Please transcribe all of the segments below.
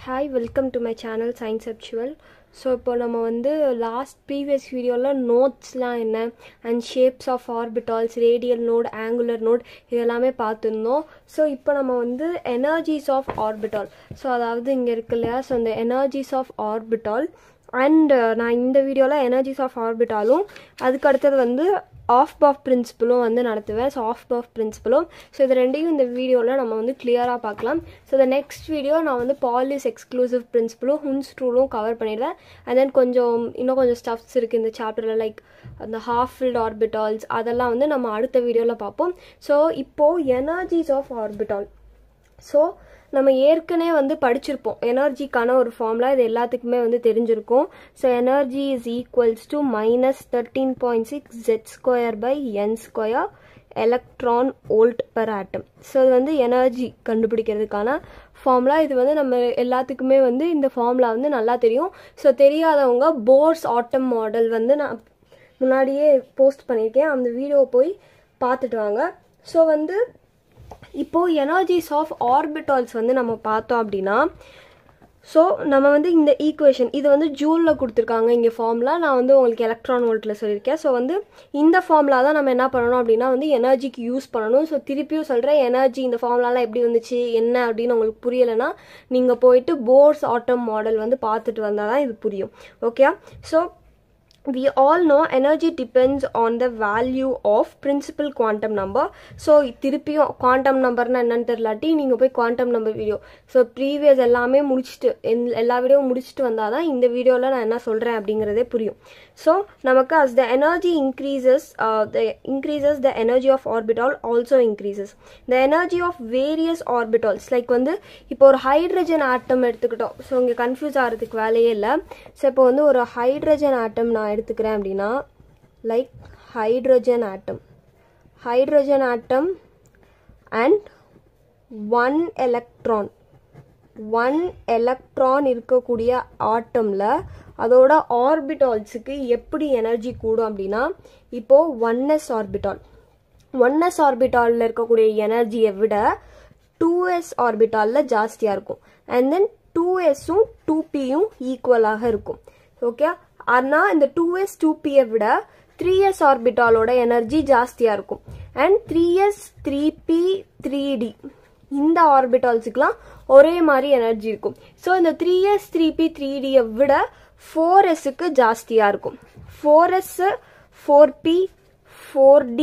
Hi, welcome to my channel Scienceptual. So இப்போ நம்ம வந்து previous videoல நோட்ஸ்லாம் என்ன and shapes of orbitals, radial node, angular node இதெல்லாமே பார்த்துருந்தோம். ஸோ இப்போ நம்ம வந்து energies of orbital, ஸோ அதாவது இங்கே இருக்கு இல்லையா, ஸோ இந்த energies of orbital அண்ட் நான் இந்த வீடியோவில் energies of orbitalum அதுக்கு அடுத்தது வந்து ஆஃப்-பாஃப் பிரின்சிபலும் வந்து நடத்துவேன். ஸோ ஆஃப்-பாஃப் பிரின்சிபலும் ஸோ இது ரெண்டையும் இந்த வீடியோவில் நம்ம வந்து கிளியராக பார்க்கலாம். ஸோ இந்த நெக்ஸ்ட் வீடியோ நான் வந்து பாலிஸ் எக்ஸ்க்ளூசிவ் பிரின்சிபலும் ஹுன்ஸ் ரூலும் கவர் பண்ணிடுவேன். அண்ட் தென் இன்னும் கொஞ்சம் ஸ்டஃப்ஸ் இருக்குது இந்த சாப்டரில், லைக் அந்த ஹாஃப் ஃபில்ட் ஆர்பிட்டால்ஸ் அதெல்லாம் வந்து நம்ம அடுத்த வீடியோவில் பார்ப்போம். ஸோ இப்போது எனர்ஜிஸ் ஆஃப் ஆர்பிட்டால், ஸோ நம்ம ஏற்கனவே வந்து படிச்சிருப்போம் எனர்ஜிக்கான ஒரு ஃபார்முலா, இது எல்லாத்துக்குமே வந்து தெரிஞ்சிருக்கும். So energy is equals to -13.6 Z²/n² electron volt per atom. So இது வந்து எனர்ஜி கண்டுபிடிக்கிறதுக்கான ஃபார்முலா. இது வந்து நம்ம எல்லாத்துக்குமே வந்து இந்த ஃபார்முலா வந்து நல்லா தெரியும். ஸோ தெரியாதவங்க போர்ஸ் ஆட்டம் மாடல் வந்து நான் முன்னாடியே போஸ்ட் பண்ணியிருக்கேன், அந்த வீடியோவை போய் பார்த்துட்டு வாங்க. ஸோ வந்து இப்போது எனர்ஜிஸ் ஆஃப் ஆர்பிட்டால்ஸ் வந்து நம்ம பார்த்தோம் அப்படின்னா, ஸோ நம்ம வந்து இந்த ஈக்குவேஷன் இது வந்து ஜூலில் கொடுத்துருக்காங்க இங்கே ஃபார்முலா, நான் வந்து உங்களுக்கு எலக்ட்ரான் வோல்ட்டில் சொல்லியிருக்கேன். ஸோ வந்து இந்த ஃபார்முலா தான் நம்ம என்ன பண்ணணும் அப்படின்னா வந்து எனர்ஜிக்கு யூஸ் பண்ணணும். ஸோ திருப்பியும் சொல்கிறேன், எனர்ஜி இந்த ஃபார்முலாலாம் எப்படி வந்துச்சு என்ன அப்படின்னு உங்களுக்கு புரியலைன்னா நீங்கள் போயிட்டு போர்ஸ் ஆட்டம் மாடல் வந்து பார்த்துட்டு வந்தால் தான் இது புரியும். Okay, so we all know energy depends on the value of principal quantum number. So திருப்பியும் குவாண்டம் நம்பர்னா என்னன்னு தெரியலாட்டி நீங்கள் போய் quantum number video, so previous எல்லாமே முடிச்சுட்டு எல்லா வீடியோவும் முடிச்சுட்டு வந்தால் தான் இந்த வீடியோவில் நான் என்ன சொல்கிறேன் அப்படிங்கிறதே புரியும். ஸோ நமக்கு as the energy increases, the energy of orbital also increases. The energy of various orbitals, like வந்து இப்போ ஒரு ஹைட்ரஜன் ஆட்டம் எடுத்துக்கிட்டோம். ஸோ இங்கே கன்ஃபியூஸ் ஆகிறதுக்கு வேலையே இல்லை. ஸோ இப்போ வந்து ஒரு ஹைட்ரஜன் ஆட்டம் நான் எடுத்துக்கிறேன் அப்படின்னா, like hydrogen atom and one electron இருக்கக்கூடிய ஆட்டமில் அதோட ஆர்பிட்டால்ஸுக்கு எப்படி எனர்ஜி கூடும் அப்படின்னா, இப்போது 1s ஆர்பிட்டாலில் இருக்கக்கூடிய எனர்ஜியை விட 2s ஆர்பிட்டாலில் ஜாஸ்தியாக இருக்கும். அண்ட் தென் 2sம் 2pயும் ஈக்குவலாக இருக்கும். ஓகே, ஆனால் இந்த 2s 2pயை விட 3s ஆர்பிட்டாலோட எனர்ஜி ஜாஸ்தியாக இருக்கும். அண்ட் 3s 3p 3d இந்த ஆர்பிட்டால்ஸுக்கெலாம் ஒரே மாதிரி எனர்ஜி இருக்கும். ஸோ இந்த 3s 3p 3dயை விட 4sக்கு ஜாஸ்தியாக இருக்கும். 4s 4p 4d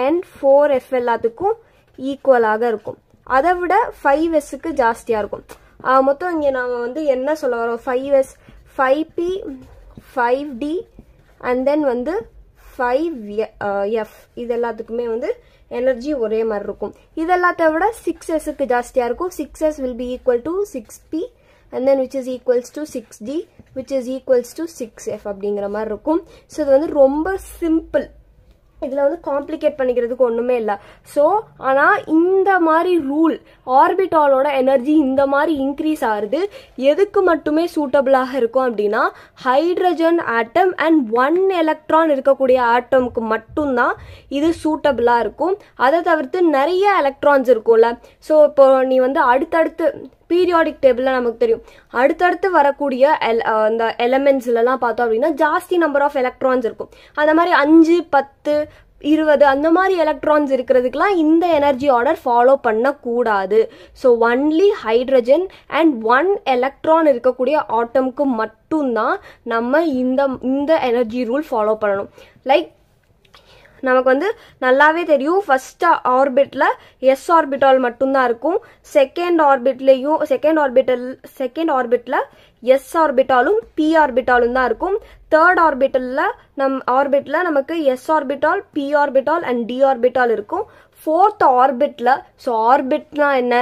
and 4f எல்லாத்துக்கும் ஈக்குவலாக இருக்கும். அதை விட 5sக்கு ஜாஸ்தியாக இருக்கும். மொத்தம் இங்கே நாம் வந்து என்ன சொல்ல வரோம், 5s 5p 5d and then வந்து 5f இது எல்லாத்துக்குமே வந்து எனர்ஜி ஒரே மாதிரி இருக்கும். இது எல்லாத்த விட 6sக்கு ஜாஸ்தியாக இருக்கும். 6s will be equal to 6p and then which is equals to 6d which is equals to 6f அப்படிங்கிற மாதிரி இருக்கும். ஸோ இது வந்து ரொம்ப சிம்பிள், இதில் வந்து காம்ப்ளிகேட் பண்ணிக்கிறதுக்கு ஒன்றுமே இல்லை. ஸோ ஆனால் இந்த மாதிரி ரூல் ஆர்பிட்டாலோட எனர்ஜி இந்த மாதிரி இன்க்ரீஸ் ஆகுது எதுக்கு மட்டுமே சூட்டபிளாக இருக்கும் அப்படின்னா, ஹைட்ரஜன் ஆட்டம் அண்ட் 1 எலக்ட்ரான் இருக்கக்கூடிய ஆட்டமுக்கு மட்டும்தான் இது சூட்டபிளாக இருக்கும். அதை தவிர்த்து நிறைய எலக்ட்ரான்ஸ் இருக்கும்ல. ஸோ இப்போ நீ வந்து அடுத்தடுத்து பீரியாடிக் டேபிளில் நமக்கு தெரியும் அடுத்தடுத்து வரக்கூடிய இந்த எலமெண்ட்ஸ்லாம் பார்த்தோம் அப்படின்னா ஜாஸ்தி நம்பர் ஆஃப் எலக்ட்ரான்ஸ் இருக்கும். அந்த மாதிரி 5 10 20 அந்த மாதிரி எலக்ட்ரான்ஸ் இருக்கிறதுக்கெலாம் இந்த எனர்ஜி ஆர்டர் ஃபாலோ பண்ணக்கூடாது. So only hydrogen and 1 electron இருக்கக்கூடிய ஆட்டமுக்கு மட்டும்தான் நம்ம இந்த எனர்ஜி ரூல் ஃபாலோ பண்ணணும். லைக் நமக்கு வந்து நல்லாவே தெரியும், ஃபர்ஸ்ட் ஆர்பிட்டில் எஸ் ஆர்பிட்டால் மட்டும்தான் இருக்கும். செகண்ட் ஆர்பிட்டில் எஸ் ஆர்பிட்டாலும் பி ஆர்பிட்டாலும் தான் இருக்கும். தேர்ட் ஆர்பிட்டில் நமக்கு S orbital P orbital and D orbital இருக்கும். ஃபோர்த் ஆர்பிட்டில், ஸோ ஆர்பிட்னா என்ன,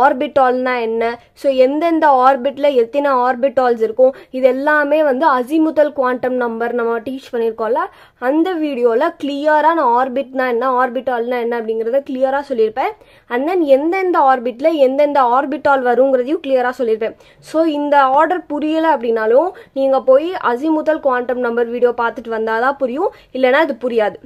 ஆர்பிட்டால்னா என்ன, ஸோ எந்தெந்த ஆர்பிட்டில் எத்தனை ஆர்பிட்டால்ஸ் இருக்கும் இது எல்லாமே வந்து அசிமுதல் குவாண்டம் நம்பர் நம்ம டீச் பண்ணியிருக்கோம்ல, அந்த வீடியோவில் கிளியராக நான் ஆர்பிட்னா என்ன ஆர்பிட்டால்னா என்ன அப்படிங்கிறத கிளியராக சொல்லியிருப்பேன். அண்ட் தென் எந்தெந்த ஆர்பிட்டில் எந்தெந்த ஆர்பிட்டால் வருங்கிறதையும் கிளியராக சொல்லியிருப்பேன். ஸோ இந்த ஆர்டர் புரியலை அப்படின்னாலும் நீங்கள் போய் அசிமுதல் குவாண்டம் நம்பர் வீடியோ பார்த்துட்டு வந்தால் தான் புரியும், இல்லைனா இது புரியாது.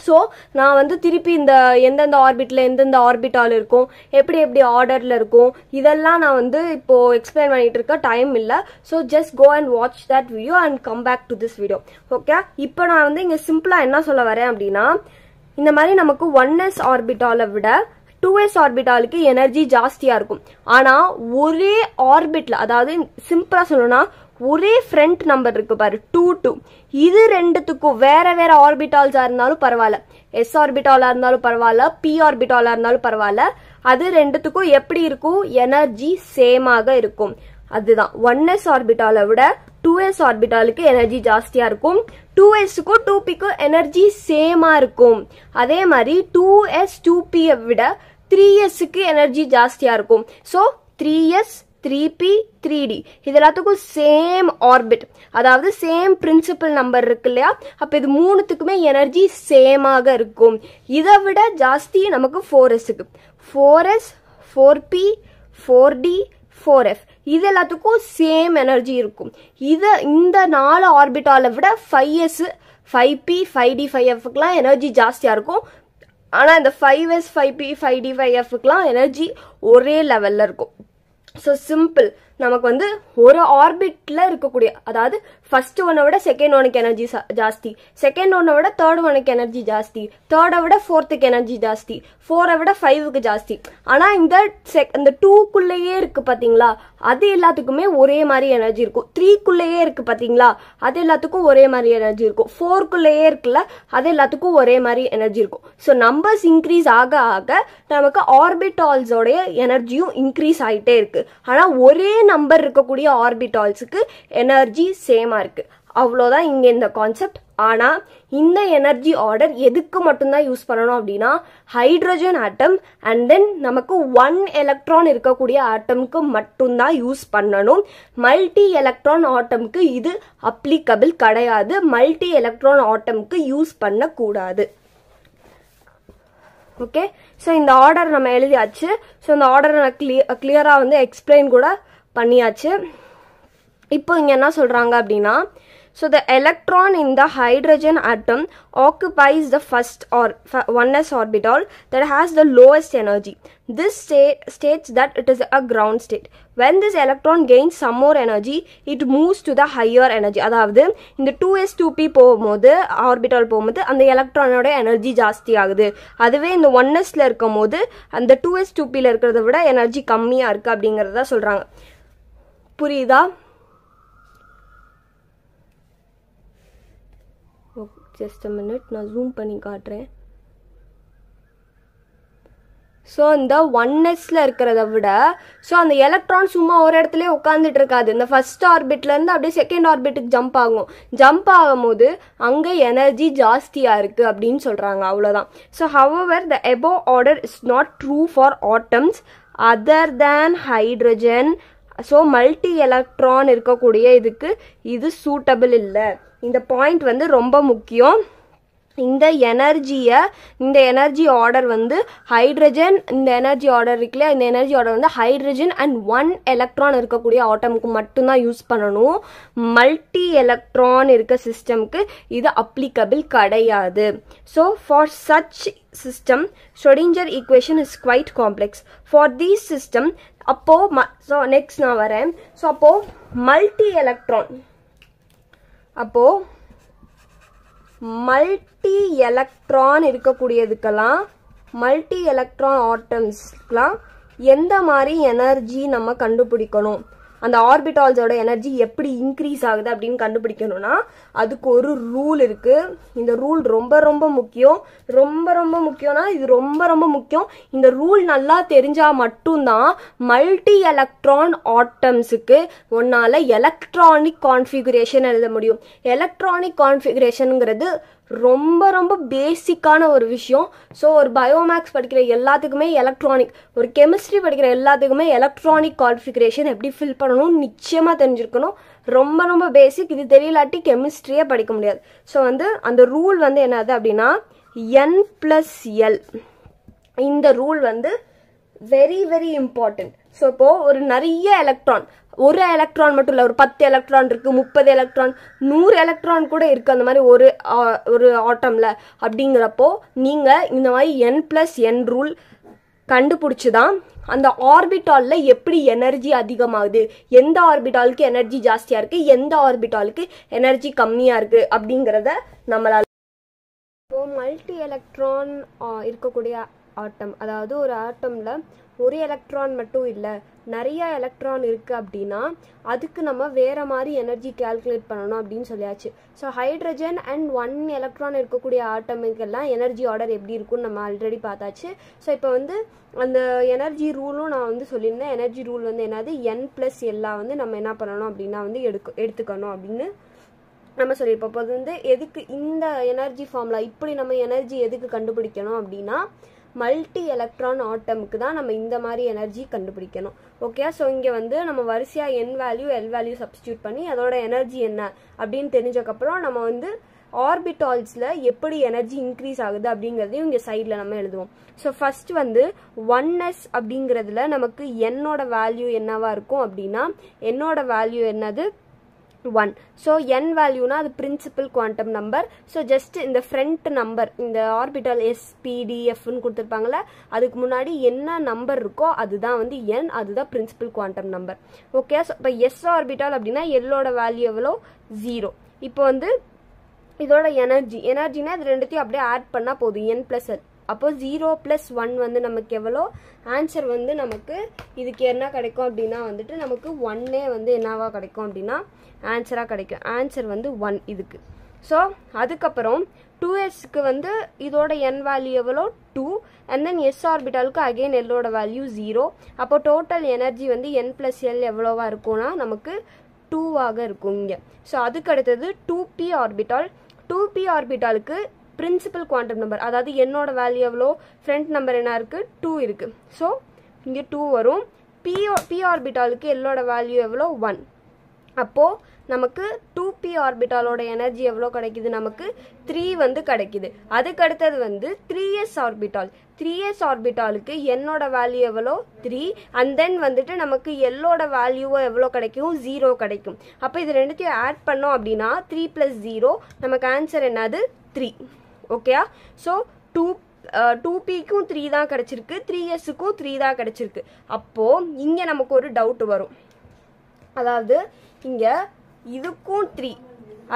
ஸோ நான் வந்து திருப்பி இந்த எந்தெந்த ஆர்பிட்டில் எந்தெந்த ஆர்பிட்டால் இருக்கும், எப்படி எப்படி ஆர்டரில் இருக்கும், இதெல்லாம் நான் வந்து இப்போது எக்ஸ்பிளைன் பண்ணிகிட்டு இருக்க டைம் இல்லை. So just go and watch that video and come back to this video. Okay, இப்போ நான் வந்து இங்கே சிம்பிளாக என்ன சொல்ல வரேன் அப்படின்னா, இந்த மாதிரி நமக்கு 1s ஆர்பிட்டாலை விட 2s ஆர்பிட்டாலுக்கு எனர்ஜி ஜாஸ்தியாக இருக்கும். ஆனால் ஒரே ஆர்பிட்டில், அதாவது சிம்பிளாக சொல்லணும்னா ஒரே ஃப்ரண்ட் நம்பர் இருக்கு பாரு 2 2, இது ரெண்டுத்துக்கும் வேற வேற ஆர்பிட்டால்ஸா இருந்தாலும் பரவாயில்ல, எஸ் ஆர்பிட்டாலா இருந்தாலும் பரவாயில்ல, பி ஆர்பிட்டாலா இருந்தாலும் பரவாயில்ல, அது ரெண்டுத்துக்கும் எப்படி இருக்கும், எனர்ஜி சேமாக இருக்கும். அதுதான் 1s ஆர்பிட்டாலை விட 2s ஆர்பிட்டாலுக்கு எனர்ஜி ஜாஸ்தியா இருக்கும், 2sக்கும் 2pக்கும் எனர்ஜி சேமா இருக்கும். அதே மாதிரி 2s 2p விட 3sக்கு எனர்ஜி ஜாஸ்தியா இருக்கும். ஸோ 3s 3p 3d இது எல்லாத்துக்கும் சேம் ஆர்பிட், அதாவது சேம் பிரின்சிபல் நம்பர் இருக்கு இல்லையா, அப்ப இது மூணுத்துக்குமே எனர்ஜி சேமாக இருக்கும். இதை விட ஜாஸ்தி நமக்கு 4sக்கு, 4s 4p 4d 4f இது எல்லாத்துக்கும் சேம் எனர்ஜி இருக்கும். இந்த 4 ஆர்பிட்டாலை விட 5s 5p 5d 5fக்குலாம் எனர்ஜி ஜாஸ்தியா இருக்கும். ஆனா இந்த 5s 5p 5d 5fக்குலாம் எனர்ஜி ஒரே லெவல்ல இருக்கும். ஸோ சிம்பிள், நமக்கு வந்து ஒரு ஆர்பிட்ல இருக்கக்கூடிய, அதாவது ஃபர்ஸ்ட் ஒன்னை விட செகண்ட் ஒனுக்கு எனர்ஜி ஜாஸ்தி, செகண்ட் ஒன்னை விட தேர்ட் ஒனுக்கு எனர்ஜி ஜாஸ்தி, தேர்டை விட ஃபோர்த்துக்கு எனர்ஜி ஜாஸ்தி, 4ஐ விட 5க்கு ஜாஸ்தி. ஆனால் இந்த 2க்குள்ளேயே இருக்கு பார்த்தீங்களா, அது எல்லாத்துக்குமே ஒரே மாதிரி எனர்ஜி இருக்கும். 3க்குள்ளேயே இருக்கு பார்த்தீங்களா, அது எல்லாத்துக்கும் ஒரே மாதிரி எனர்ஜி இருக்கும். 4க்குள்ளேயே இருக்குல்ல, அது எல்லாத்துக்கும் ஒரே மாதிரி எனர்ஜி இருக்கும். ஸோ நம்பர்ஸ் இன்க்ரீஸ் ஆக ஆக நமக்கு ஆர்பிட்டால்ஸோடைய எனர்ஜியும் இன்க்ரீஸ் ஆகிட்டே இருக்கு. ஆனால் ஒரே நம்பர் இருக்கக்கூடிய ஆர்பிட்டால்ஸுக்கு எனர்ஜி சேமா இருக்கு. அவ்வளோதான் இங்க இந்த கான்செப்ட். ஆனா இந்த எனர்ஜி ஆர்டர் எதுக்கு மட்டும்தான் யூஸ் பண்ணணும் அப்படின்னா, ஹைட்ரஜன் ஆட்டம் அண்ட் தென் நமக்கு 1 எலக்ட்ரான் இருக்கக்கூடிய ஆட்டம்க்கு மட்டும்தான் யூஸ் பண்ணணும். மல்டி எலக்ட்ரான் ஆட்டம்க்கு இது அப்ளிகபிள் கிடையாது. மல்டி எலக்ட்ரான் ஆட்டம்க்கு யூஸ் பண்ணக்கூடாது. ஓகே, ஸோ இந்த ஆர்டர் நம்ம எழுதியாச்சு. ஸோ இந்த ஆர்டரை நான் கிளியரா வந்து எக்ஸ்பிளைன் கூட பண்ணியாச்சு. இப்போ இங்க என்ன சொல்றாங்க அப்படின்னா, so the electron in the hydrogen atom occupies the first or 1s orbital that has the lowest energy. This states that it is a ground state. When this electron gains some more energy, it moves to the higher energy. அதாவது இந்த 2s 2p போகும்போது, orbital போகும்போது அந்த எலக்ட்ரானோட energy ஜாஸ்தி ஆகுது. அதுவே இந்த 1sல இருக்கும் போது அந்த 2s 2pல இருக்கிறத விட எனர்ஜி கம்மியா இருக்கு அப்படிங்கறத சொல்றாங்க. புரியுதா? ஜஸ்ட் a minute, நான் ஜூம் பண்ணி காட்டுறேன். ஸோ இந்த 1sல இருக்கிறத விட, ஸோ அந்த எலக்ட்ரான் சும்மா ஒரு இடத்துல உட்காந்துட்டு இருக்காது. இந்த ஃபர்ஸ்ட் ஆர்பிட்ல இருந்து அப்படியே செகண்ட் ஆர்பிட்டுக்கு ஜம்ப் ஆகும். ஜம்ப் ஆகும்போது அங்க எனர்ஜி ஜாஸ்தியா இருக்கு அப்படின்னு சொல்றாங்க. அவ்வளவுதான். So however the above order is not true for atoms other than hydrogen. So multi electron இருக்கக்கூடிய இதுக்கு இது சூட்டபிள் இல்லை. இந்த பாயிண்ட் வந்து ரொம்ப முக்கியம். இந்த எனர்ஜி ஆர்டர் வந்து ஹைட்ரஜன், இந்த எனர்ஜி ஆர்டர் இருக்குல்ல, இந்த எனர்ஜி ஆர்டர் வந்து ஹைட்ரஜன் அண்ட் 1 எலக்ட்ரான் இருக்கக்கூடிய ஆட்டமுக்கு மட்டும்தான் யூஸ் பண்ணணும். மல்டி எலக்ட்ரான் இருக்க சிஸ்டம்க்கு இது அப்ளிகபிள் கிடையாது. So for such system Schrödinger equation is quite complex. For these system அப்போ ஸோ நெக்ஸ்ட் நான் வரேன். ஸோ அப்போ மல்டி எலக்ட்ரான் இருக்கக்கூடியதுக்கெல்லாம், மல்டி எலக்ட்ரான் ஆட்டம்ஸ்க்கெலாம் எந்த மாதிரி எனர்ஜி நம்ம கண்டுபிடிக்கணும், அந்த ஆர்பிட்டால்ஸோட எனர்ஜி எப்படி இன்க்ரீஸ் ஆகுது அப்படின்னு கண்டுபிடிக்கணும்னா அதுக்கு ஒரு ரூல் இருக்கு. இந்த ரூல் ரொம்ப ரொம்ப முக்கியம். இது ரொம்ப ரொம்ப முக்கியம். இந்த ரூல் நல்லா தெரிஞ்சா மட்டும்தான் மல்டி எலக்ட்ரான் ஆட்டம்ஸுக்கு ஒன்னால எலக்ட்ரானிக் கான்ஃபிகரேஷன் எழுத முடியும். எலக்ட்ரானிக் கான்ஃபிகரேஷனுங்கிறது ரொம்ப ரொம்ப பேசிக்கான ஒரு விஷயம். ஸோ ஒரு பயோமேக்ஸ் படிக்கிற எல்லாத்துக்குமே எலக்ட்ரானிக், ஒரு கெமிஸ்ட்ரி படிக்கிற எல்லாத்துக்குமே எலக்ட்ரானிக் கான்ஃபிகரேஷன் எப்படி ஃபில் பண்ணணும்னு நிச்சயமா தெரிஞ்சிருக்கணும். ரொம்ப ரொம்ப பேசிக். இது தெரியலாட்டி கெமிஸ்ட்ரியே படிக்க முடியாது. ஸோ வந்து அந்த ரூல் வந்து என்னது அப்படின்னா n+l. இந்த ரூல் வந்து வெரி வெரி இம்பார்ட்டன்ட். ஸோ இப்போது ஒரு நிறைய எலக்ட்ரான், ஒரு எலக்ட்ரான் மட்டும் இல்லை, ஒரு 10 எலக்ட்ரான் இருக்குது, 30 எலக்ட்ரான், 100 எலக்ட்ரான் கூட இருக்குது அந்த மாதிரி ஒரு ஆட்டமில். அப்படிங்கிறப்போ நீங்கள் இந்த மாதிரி n+n ரூல் கண்டுபிடிச்சி தான் அந்த ஆர்பிட்டாலில் எப்படி எனர்ஜி அதிகமாகுது, எந்த ஆர்பிட்டாலுக்கு எனர்ஜி ஜாஸ்தியாக இருக்குது, எந்த ஆர்பிட்டாலுக்கு எனர்ஜி கம்மியாக இருக்குது அப்படிங்கிறத நம்மளால். இப்போ மல்டி எலக்ட்ரான் இருக்கக்கூடிய ஆட்டம், அதாவது ஒரு ஆட்டமில் ஒரு எலக்ட்ரான் மட்டும் இல்லை, நிறைய எலக்ட்ரான் இருக்குது அப்படின்னா அதுக்கு நம்ம வேறு மாதிரி எனர்ஜி கால்குலேட் பண்ணணும் அப்படின்னு சொல்லியாச்சு. ஸோ ஹைட்ரஜன் அண்ட் 1 எலக்ட்ரான் இருக்கக்கூடிய ஆட்டமுக்கெல்லாம் எனர்ஜி ஆர்டர் எப்படி இருக்குன்னு நம்ம ஆல்ரெடி பார்த்தாச்சு. ஸோ இப்போ வந்து அந்த எனர்ஜி ரூலும் நான் வந்து சொல்லியிருந்தேன். எனர்ஜி ரூல் வந்து என்னது, n+l வந்து நம்ம என்ன பண்ணணும் அப்படின்னா வந்து எடுத்துக்கணும் அப்படின்னு நம்ம சொல்லியிருப்போம். இப்போ அது வந்து எதுக்கு இந்த எனர்ஜி ஃபார்முலா, இப்படி நம்ம எனர்ஜி எதுக்கு கண்டுபிடிக்கணும் அப்படின்னா மல்டி எலக்ட்ரான் ஆட்டமுக்கு தான் நம்ம இந்த மாதிரி எனர்ஜி கண்டுபிடிக்கணும். ஓகே, ஸோ இங்கே வந்து நம்ம வரிசையாக n value l value substitute பண்ணி அதோட எனர்ஜி என்ன அப்படின்னு தெரிஞ்சக்கப்புறம் நம்ம வந்து ஆர்பிட்டால்ஸில் எப்படி எனர்ஜி இன்க்ரீஸ் ஆகுது அப்படிங்கிறதையும் இங்கே சைடில் நம்ம எழுதுவோம். ஸோ ஃபர்ஸ்ட் வந்து 1s அப்படிங்கிறதுல நமக்கு என்னோட வேல்யூ என்னவா இருக்கும் அப்படின்னா, என்னோட வேல்யூ என்னது 1. ஸோ n வேல்யூனா அது principal quantum number. So just இந்த ஃப்ரண்ட் நம்பர், இந்த ஆர்பிட்டால் SPDFன்னு கொடுத்துருப்பாங்கல்ல, அதுக்கு முன்னாடி என்ன நம்பர் இருக்கோ அதுதான் வந்து n, அதுதான் principal quantum number. Okay, so இப்போ s ஆர்பிட்டால் அப்படின்னா எல்லோட வேல்யூ எவ்வளோ 0. இப்போ வந்து இதோட எனர்ஜினா இது ரெண்டுத்தையும் அப்படியே ஆட் பண்ணால் போதும், n+l. அப்போ 0+1 வந்து நமக்கு எவ்வளோ, ஆன்சர் வந்து நமக்கு இதுக்கு என்ன கிடைக்கும் அப்படின்னா வந்துட்டு நமக்கு 1 வந்து என்னவா கிடைக்கும் அப்படின்னா ஆன்சராக கிடைக்கும். ஆன்சர் வந்து 1 இதுக்கு. ஸோ அதுக்கப்புறம் 2sக்கு வந்து இதோட n வேல்யூ எவ்வளோ 2, அண்ட் தென் s ஆர்பிட்டாலுக்கு அகெயின் எல்லோட வேல்யூ 0. அப்போ டோட்டல் எனர்ஜி வந்து n+l எவ்வளோவா இருக்கும்னா நமக்கு 2ஆக இருக்கும் இங்கே. ஸோ அதுக்கு அடுத்தது 2p ஆர்பிட்டால். 2p ஆர்பிட்டாலுக்கு பிரின்சிபல் குவாண்டம் நம்பர், அதாவது என்னோட வேல்யூ எவ்வளோ, ஃப்ரண்ட் நம்பர் என்ன இருக்குது 2 இருக்குது. ஸோ இங்கே 2 வரும். p ஆர்பிட்டாலுக்கு எல்லோட வேல்யூ எவ்வளோ 1. அப்போது நமக்கு 2p ஆர்பிட்டாலோட எனர்ஜி எவ்வளோ கிடைக்குது, நமக்கு 3 வந்து கிடைக்குது. அதுக்கு அடுத்தது வந்து 3s ஆர்பிட்டால். 3s ஆர்பிட்டாலுக்கு என்னோட வேல்யூ எவ்வளோ 3, அண்ட் தென் வந்துட்டு நமக்கு எல்லோட வேல்யூவோ எவ்வளோ கிடைக்கும் 0 கிடைக்கும். அப்போ இது ரெண்டுத்தையும் ஆட் பண்ணோம் அப்படின்னா 3 + 0 நமக்கு ஆன்சர் என்னது 3. ஓகேயா, ஸோ 2pக்கும் 3 தான் கிடைச்சிருக்கு, 3sக்கும் 3 தான் கிடைச்சிருக்கு. அப்போது இங்கே நமக்கு ஒரு டவுட் வரும், அதாவது இங்கே இதுக்கும் 3,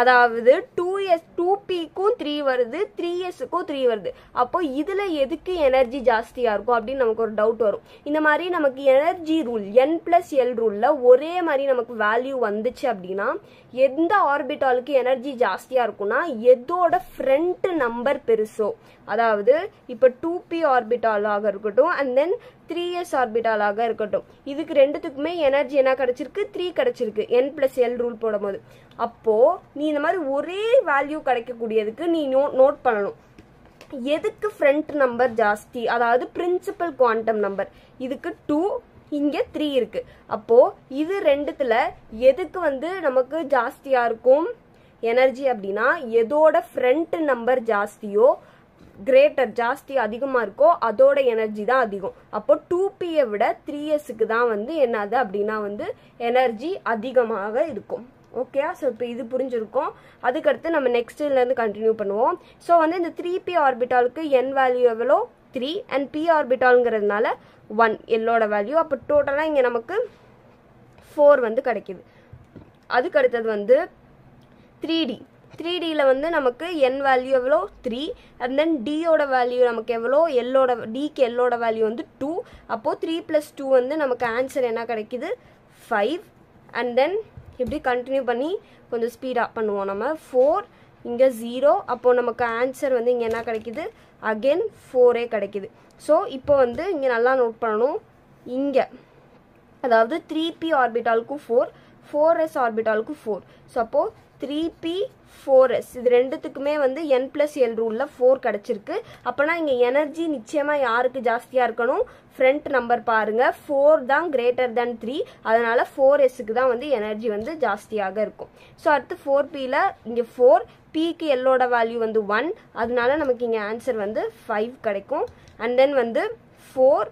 அதாவது 2pக்கும் 3 வருது, 3sக்கும் 3 வருது. அப்போ இதில் எதுக்கு எனர்ஜி ஜாஸ்தியாக இருக்கும் அப்படின்னு நமக்கு ஒரு டவுட் வரும். இந்த மாதிரி நமக்கு எனர்ஜி ரூல் n+l ரூலில் ஒரே மாதிரி நமக்கு வேல்யூ வந்துச்சு அப்படின்னா எந்த ஆர்பிட்டாலுக்கு எனர்ஜி ஜாஸ்தியாக இருக்கும்னா எதோட ஃப்ரண்ட் நம்பர் பெருசோ, அதாவது இப்போ 2p ஆர்பிட்டாலாக இருக்கட்டும் அண்ட் தென் 3s ஆர்பிட்டாலாக இருக்கட்டும், இதுக்கு ரெண்டுத்துக்குமே எனர்ஜி என்ன கிடைச்சிருக்கு 3 கிடைச்சிருக்கு n+l ரூல் போடும்போது. அப்போது நீ இந்த மாதிரி ஒரே வேல்யூ கிடைக்கக்கூடியதுக்கு நீ நோட் பண்ணணும் எதுக்கு ஃப்ரண்ட் நம்பர் ஜாஸ்தி, அதாவது பிரின்சிபல் குவாண்டம் நம்பர். இதுக்கு 2, இங்கே 3 இருக்கு. அப்போது இது ரெண்டுத்துல எதுக்கு வந்து நமக்கு ஜாஸ்தியாக இருக்கும் எனர்ஜி அப்படின்னா எதோட ஃப்ரண்ட் நம்பர் ஜாஸ்தியோ கிரேட்டர் ஜாஸ்தி அதிகமாக இருக்கோ அதோட எனர்ஜி தான் அதிகம். அப்போ 2pயை விட 3sக்கு தான் வந்து என்னது அப்படின்னா வந்து எனர்ஜி அதிகமாக இருக்கும். ஓகே, ஸோ இப்போ இது புரிஞ்சிருக்கும். அதுக்கடுத்து நம்ம நெக்ஸ்ட்லேருந்து கண்டினியூ பண்ணுவோம். ஸோ வந்து இந்த 3p ஆர்பிட்டாலுக்கு n வேல்யூ எவ்வளோ 3, அண்ட் p ஆர்பிட்டாலுங்கிறதுனால 1 எல்லோட வேல்யூ. அப்போ டோட்டலாக இங்கே நமக்கு 4 வந்து கிடைக்கிது. அதுக்கடுத்தது வந்து 3d. 3dல வந்து நமக்கு n வேல்யூ எவ்வளோ 3, அண்ட் தென் dயோட வேல்யூ நமக்கு எவ்வளோ dக்கு எல்லோட வேல்யூ வந்து 2. அப்போது 3 + 2 வந்து நமக்கு ஆன்சர் என்ன கிடைக்கிது 5. அண்ட் தென் இப்படி கண்டினியூ பண்ணி கொஞ்சம் ஸ்பீடாக பண்ணுவோம் நம்ம. 4 இங்கே 0, அப்போது நமக்கு ஆன்சர் வந்து இங்கே என்ன கிடைக்கிது அகெயின் 4 கிடைக்கிது. ஸோ இப்போ வந்து இங்கே நல்லா நோட் பண்ணணும், இங்கே அதாவது 3p ஆர்பிட்டாலுக்கும் 4, 4s ஆர்பிட்டாலுக்கும் 4. ஸோ அப்போது 3p 4s இது ரெண்டுத்துக்குமே வந்து n+l ரூலில் 4 கிடச்சிருக்கு. அப்போனா இங்கே எனர்ஜி நிச்சயமாக யாருக்கு ஜாஸ்தியாக இருக்கணும், ஃப்ரண்ட் நம்பர் பாருங்கள் 4 தான் கிரேட்டர் தேன் 3, அதனால் 4sக்கு தான் வந்து எனர்ஜி வந்து ஜாஸ்தியாக இருக்கும். ஸோ அடுத்து 4pயில் இங்கே 4, pக்கு எல்லோட வேல்யூ வந்து 1, அதனால நமக்கு இங்கே ஆன்சர் வந்து 5 கிடைக்கும். அண்ட் தென் வந்து 4,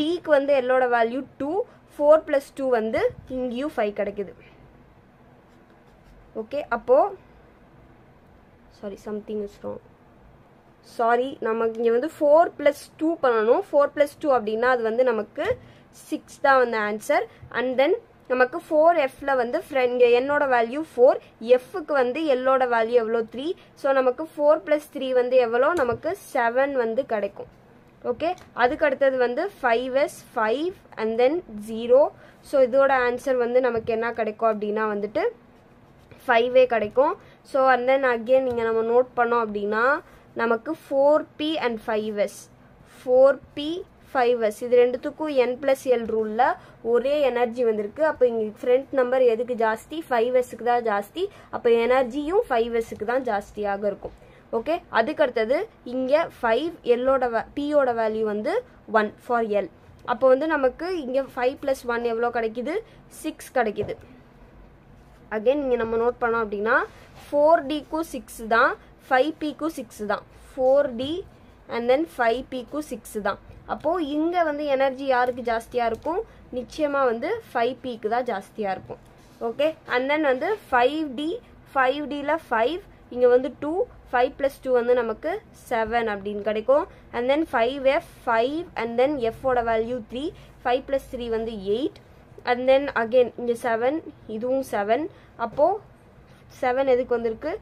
dக்கு வந்து எல்லோட வேல்யூ 2, 4 + 2 வந்து இங்கேயும் 5 கிடைக்குது. ஓகே, அப்போது sorry something is wrong. Sorry, நமக்கு இங்கே வந்து 4 + 2 பண்ணணும். 4 + 2 அப்படின்னா அது வந்து நமக்கு 6 தான் வந்து ஆன்சர். அண்ட் தென் நமக்கு 4Fல வந்து இங்கே என்னோட வேல்யூ 4, Fக்கு வந்து எல்லோட வேல்யூ எவ்வளோ 3. ஸோ நமக்கு 4 + 3 வந்து எவ்வளோ, நமக்கு 7 வந்து கிடைக்கும். ஓகே, அதுக்கு அடுத்தது வந்து 5S 5 அண்ட் தென் 0. ஸோ இதோட ஆன்சர் வந்து நமக்கு என்ன கிடைக்கும் அப்படின்னா வந்துட்டு 5 கிடைக்கும். ஸோ அண்ட் தென் அகெயின் நீங்கள் நம்ம நோட் பண்ணோம் அப்படின்னா நமக்கு 4P and 5S 4P 5S இது ரெண்டுத்துக்கும் n+l ரூலில் ஒரே எனர்ஜி வந்திருக்கு. அப்போ இங்கே ஃப்ரண்ட் நம்பர் எதுக்கு ஜாஸ்தி, 5Sக்கு தான் ஜாஸ்தி. அப்போ எனர்ஜியும் 5Sக்கு தான் ஜாஸ்தியாக இருக்கும். ஓகே, அதுக்கு அடுத்தது இங்கே 5 எல்லோட பியோட வேல்யூ வந்து 1 ஃபார் எல். அப்போ வந்து நமக்கு இங்கே 5 + 1 எவ்வளோ கிடைக்குது, 6 கிடைக்குது. அகெயின் இங்கே நம்ம நோட் பண்ணோம் அப்படின்னா 4Dக்கும் 6 தான், 5Pக்கும் 6 தான். 4D அண்ட் தென் 5Pக்கும் 6 தான். அப்போது இங்கே வந்து எனர்ஜி யாருக்கு ஜாஸ்தியாக இருக்கும், நிச்சயமாக வந்து 5Pக்கு தான் ஜாஸ்தியாக இருக்கும். ஓகே, அண்ட் தென் வந்து 5Dயில் 5 இங்கே வந்து 2, 5 + 2 வந்து நமக்கு 7 அப்படின்னு கிடைக்கும். And then 5F 5 and then Fோட வேல்யூ 3, 5 + 3 வந்து 8. அண்ட் தென் அகெயின் இங்கே 7, இதுவும் 7. அப்போது 7 எதுக்கு வந்திருக்கு,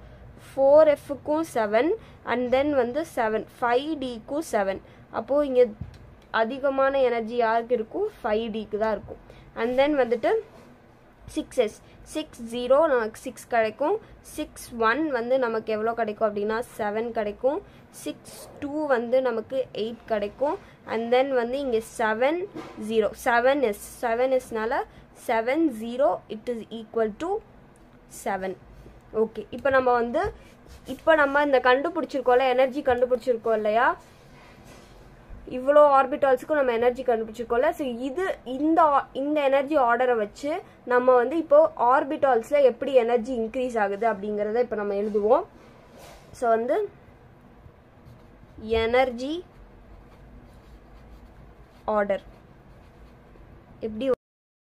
4Fக்கும் 7 அண்ட் தென் வந்து 7 5Dக்கும் 7. அப்போது இங்கே அதிகமான எனர்ஜி யாருக்கு இருக்கும், 5Dக்கு தான் இருக்கும். அண்ட் தென் வந்துட்டு 6S 6 0 நமக்கு 6 கிடைக்கும். 6 1 வந்து நமக்கு எவ்வளோ கிடைக்கும் அப்படின்னா 7 கிடைக்கும். 6 2 வந்து நமக்கு 8 கிடைக்கும். அண்ட் தென் வந்து இங்கே 7 0 7Sனால 7 0 it is equal to 7. Okay, இப்போ நம்ம இந்த கண்டுபிடிச்சிருக்கோம்ல, எனர்ஜி கண்டுபிடிச்சிருக்கோம் இல்லையா, இவ்வளோ ஆர்பிட்டால்ஸுக்கும் நம்ம எனர்ஜி கண்டுபிடிச்சிருக்கோம்ல. ஸோ இந்த எனர்ஜி ஆர்டரை வச்சு நம்ம வந்து இப்போ ஆர்பிட்டால்ஸில் எப்படி எனர்ஜி இன்க்ரீஸ் ஆகுது அப்படிங்கிறத இப்போ நம்ம எழுதுவோம். ஸோ வந்து எனர்ஜி ஆர்டர் எப்படி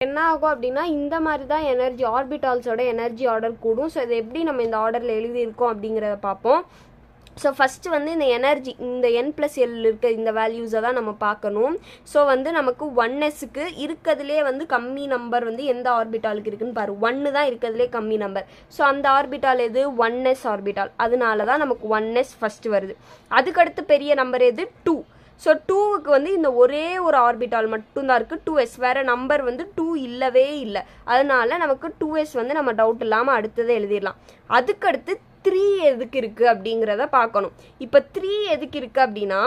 என்ன ஆகும் அப்படின்னா இந்த மாதிரி தான் எனர்ஜி ஆர்பிட்டால்ஸோட எனர்ஜி ஆர்டர் கூடும். ஸோ இதை எப்படி நம்ம இந்த ஆர்டரில் எழுதியிருக்கோம் அப்படிங்கிறத பார்ப்போம். ஸோ ஃபஸ்ட்டு வந்து இந்த எனர்ஜி இந்த n+l இருக்க இந்த வேல்யூஸை தான் நம்ம பார்க்கணும். ஸோ வந்து நமக்கு 1Sக்கு இருக்கிறதுலே வந்து கம்மி நம்பர் வந்து எந்த ஆர்பிட்டாலுக்கு இருக்குன்னு பாரு, 1 தான் இருக்கிறதுலே கம்மி நம்பர். ஸோ அந்த ஆர்பிட்டால் எது, 1S ஆர்பிட்டால். அதனால தான் நமக்கு 1S ஃபஸ்ட்டு வருது. அதுக்கடுத்து பெரிய நம்பர் எது, 2. ஸோ 2க்கு வந்து இந்த ஒரே ஒரு ஆர்பிட்டால் மட்டும்தான் இருக்குது, 2S. வேறு நம்பர் வந்து 2 இல்லவே இல்லை. அதனால நமக்கு 2S வந்து நம்ம டவுட் இல்லாமல் அடுத்ததை எழுதிடலாம். அதுக்கடுத்து 3 எதுக்கு இருக்குது அப்படிங்கிறத பார்க்கணும். இப்போ 3 எதுக்கு இருக்குது அப்படின்னா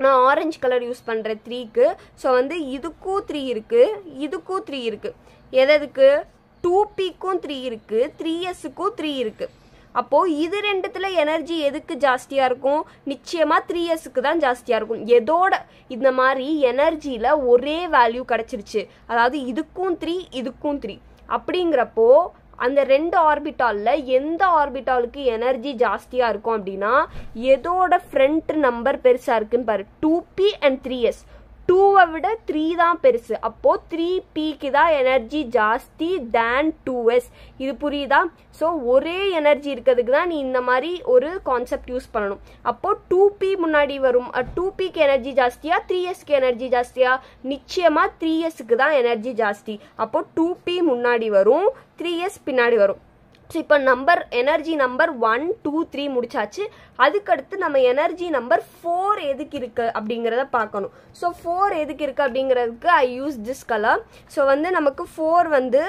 நான் ஆரஞ்சு கலர் யூஸ் பண்ணுறேன் 3க்கு. ஸோ வந்து இதுக்கும் 3 இருக்குது, இதுக்கும் 3 இருக்குது. எதுக்கு, 2Pக்கும் 3 இருக்குது, 3Sக்கும் 3 இருக்குது. அப்போது இது ரெண்டுத்துல எனர்ஜி எதுக்கு ஜாஸ்தியாக இருக்கும், நிச்சயமாக 3Sக்கு தான் ஜாஸ்தியாக இருக்கும். எதோட இந்த மாதிரி எனர்ஜியில் ஒரே வேல்யூ கிடச்சிருச்சு, அதாவது இதுக்கும் 3 இதுக்கும் 3 அப்படிங்கிறப்போ அந்த ரெண்டு ஆர்பிட்டாலில் எந்த ஆர்பிட்டாலுக்கு எனர்ஜி ஜாஸ்தியாக இருக்கும் அப்படின்னா எதோட ஃப்ரண்ட் நம்பர் பெருசாக இருக்குன்னு பாரு, 2P அண்ட் 3S. 2வை விட 3 தான் பெருசு. அப்போது 3Pக்கு தான் எனர்ஜி ஜாஸ்தி தேன் 2S. இது புரியுதா? ஸோ ஒரே எனர்ஜி இருக்கிறதுக்கு தான் நீ இந்த மாதிரி ஒரு கான்செப்ட் யூஸ் பண்ணணும். அப்போது 2P முன்னாடி வரும். 2Pக்கு எனர்ஜி ஜாஸ்தியா 3Sக்கு எனர்ஜி ஜாஸ்தியா? நிச்சயமாக 3Sக்கு தான் எனர்ஜி ஜாஸ்தி. அப்போது 2P முன்னாடி வரும், 3S பின்னாடி வரும். ஸோ இப்போ எனர்ஜி நம்பர் 1 2 3 முடிச்சாச்சு. அதுக்கடுத்து நம்ம எனர்ஜி நம்பர் 4 எதுக்கு இருக்குது அப்படிங்கிறத பார்க்கணும். ஸோ 4 எதுக்கு இருக்குது அப்படிங்கிறதுக்கு ஐ யூஸ் திஸ் கலர். ஸோ வந்து நமக்கு 4 வந்து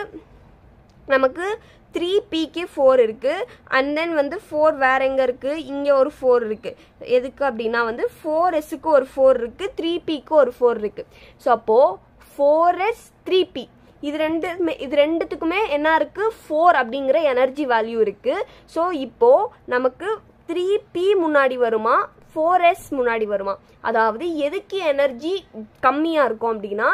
நமக்கு 3Pக்கு 4 இருக்குது. அண்ட் தென் வந்து 4 வேற எங்கே இருக்குது, இங்கே ஒரு 4 இருக்குது. எதுக்கு அப்படின்னா வந்து 4Sக்கு ஒரு 4 இருக்குது, 3Pக்கு ஒரு 4 இருக்குது. ஸோ அப்போது 4S 3P இது ரெண்டுத்துக்குமே என்ன இருக்குது, 4 அப்படிங்கிற எனர்ஜி வேல்யூ இருக்குது. ஸோ இப்போது நமக்கு 3P முன்னாடி வருமா 4S முன்னாடி வருமா? அதாவது எதுக்கு எனர்ஜி கம்மியாக இருக்கும் அப்படின்னா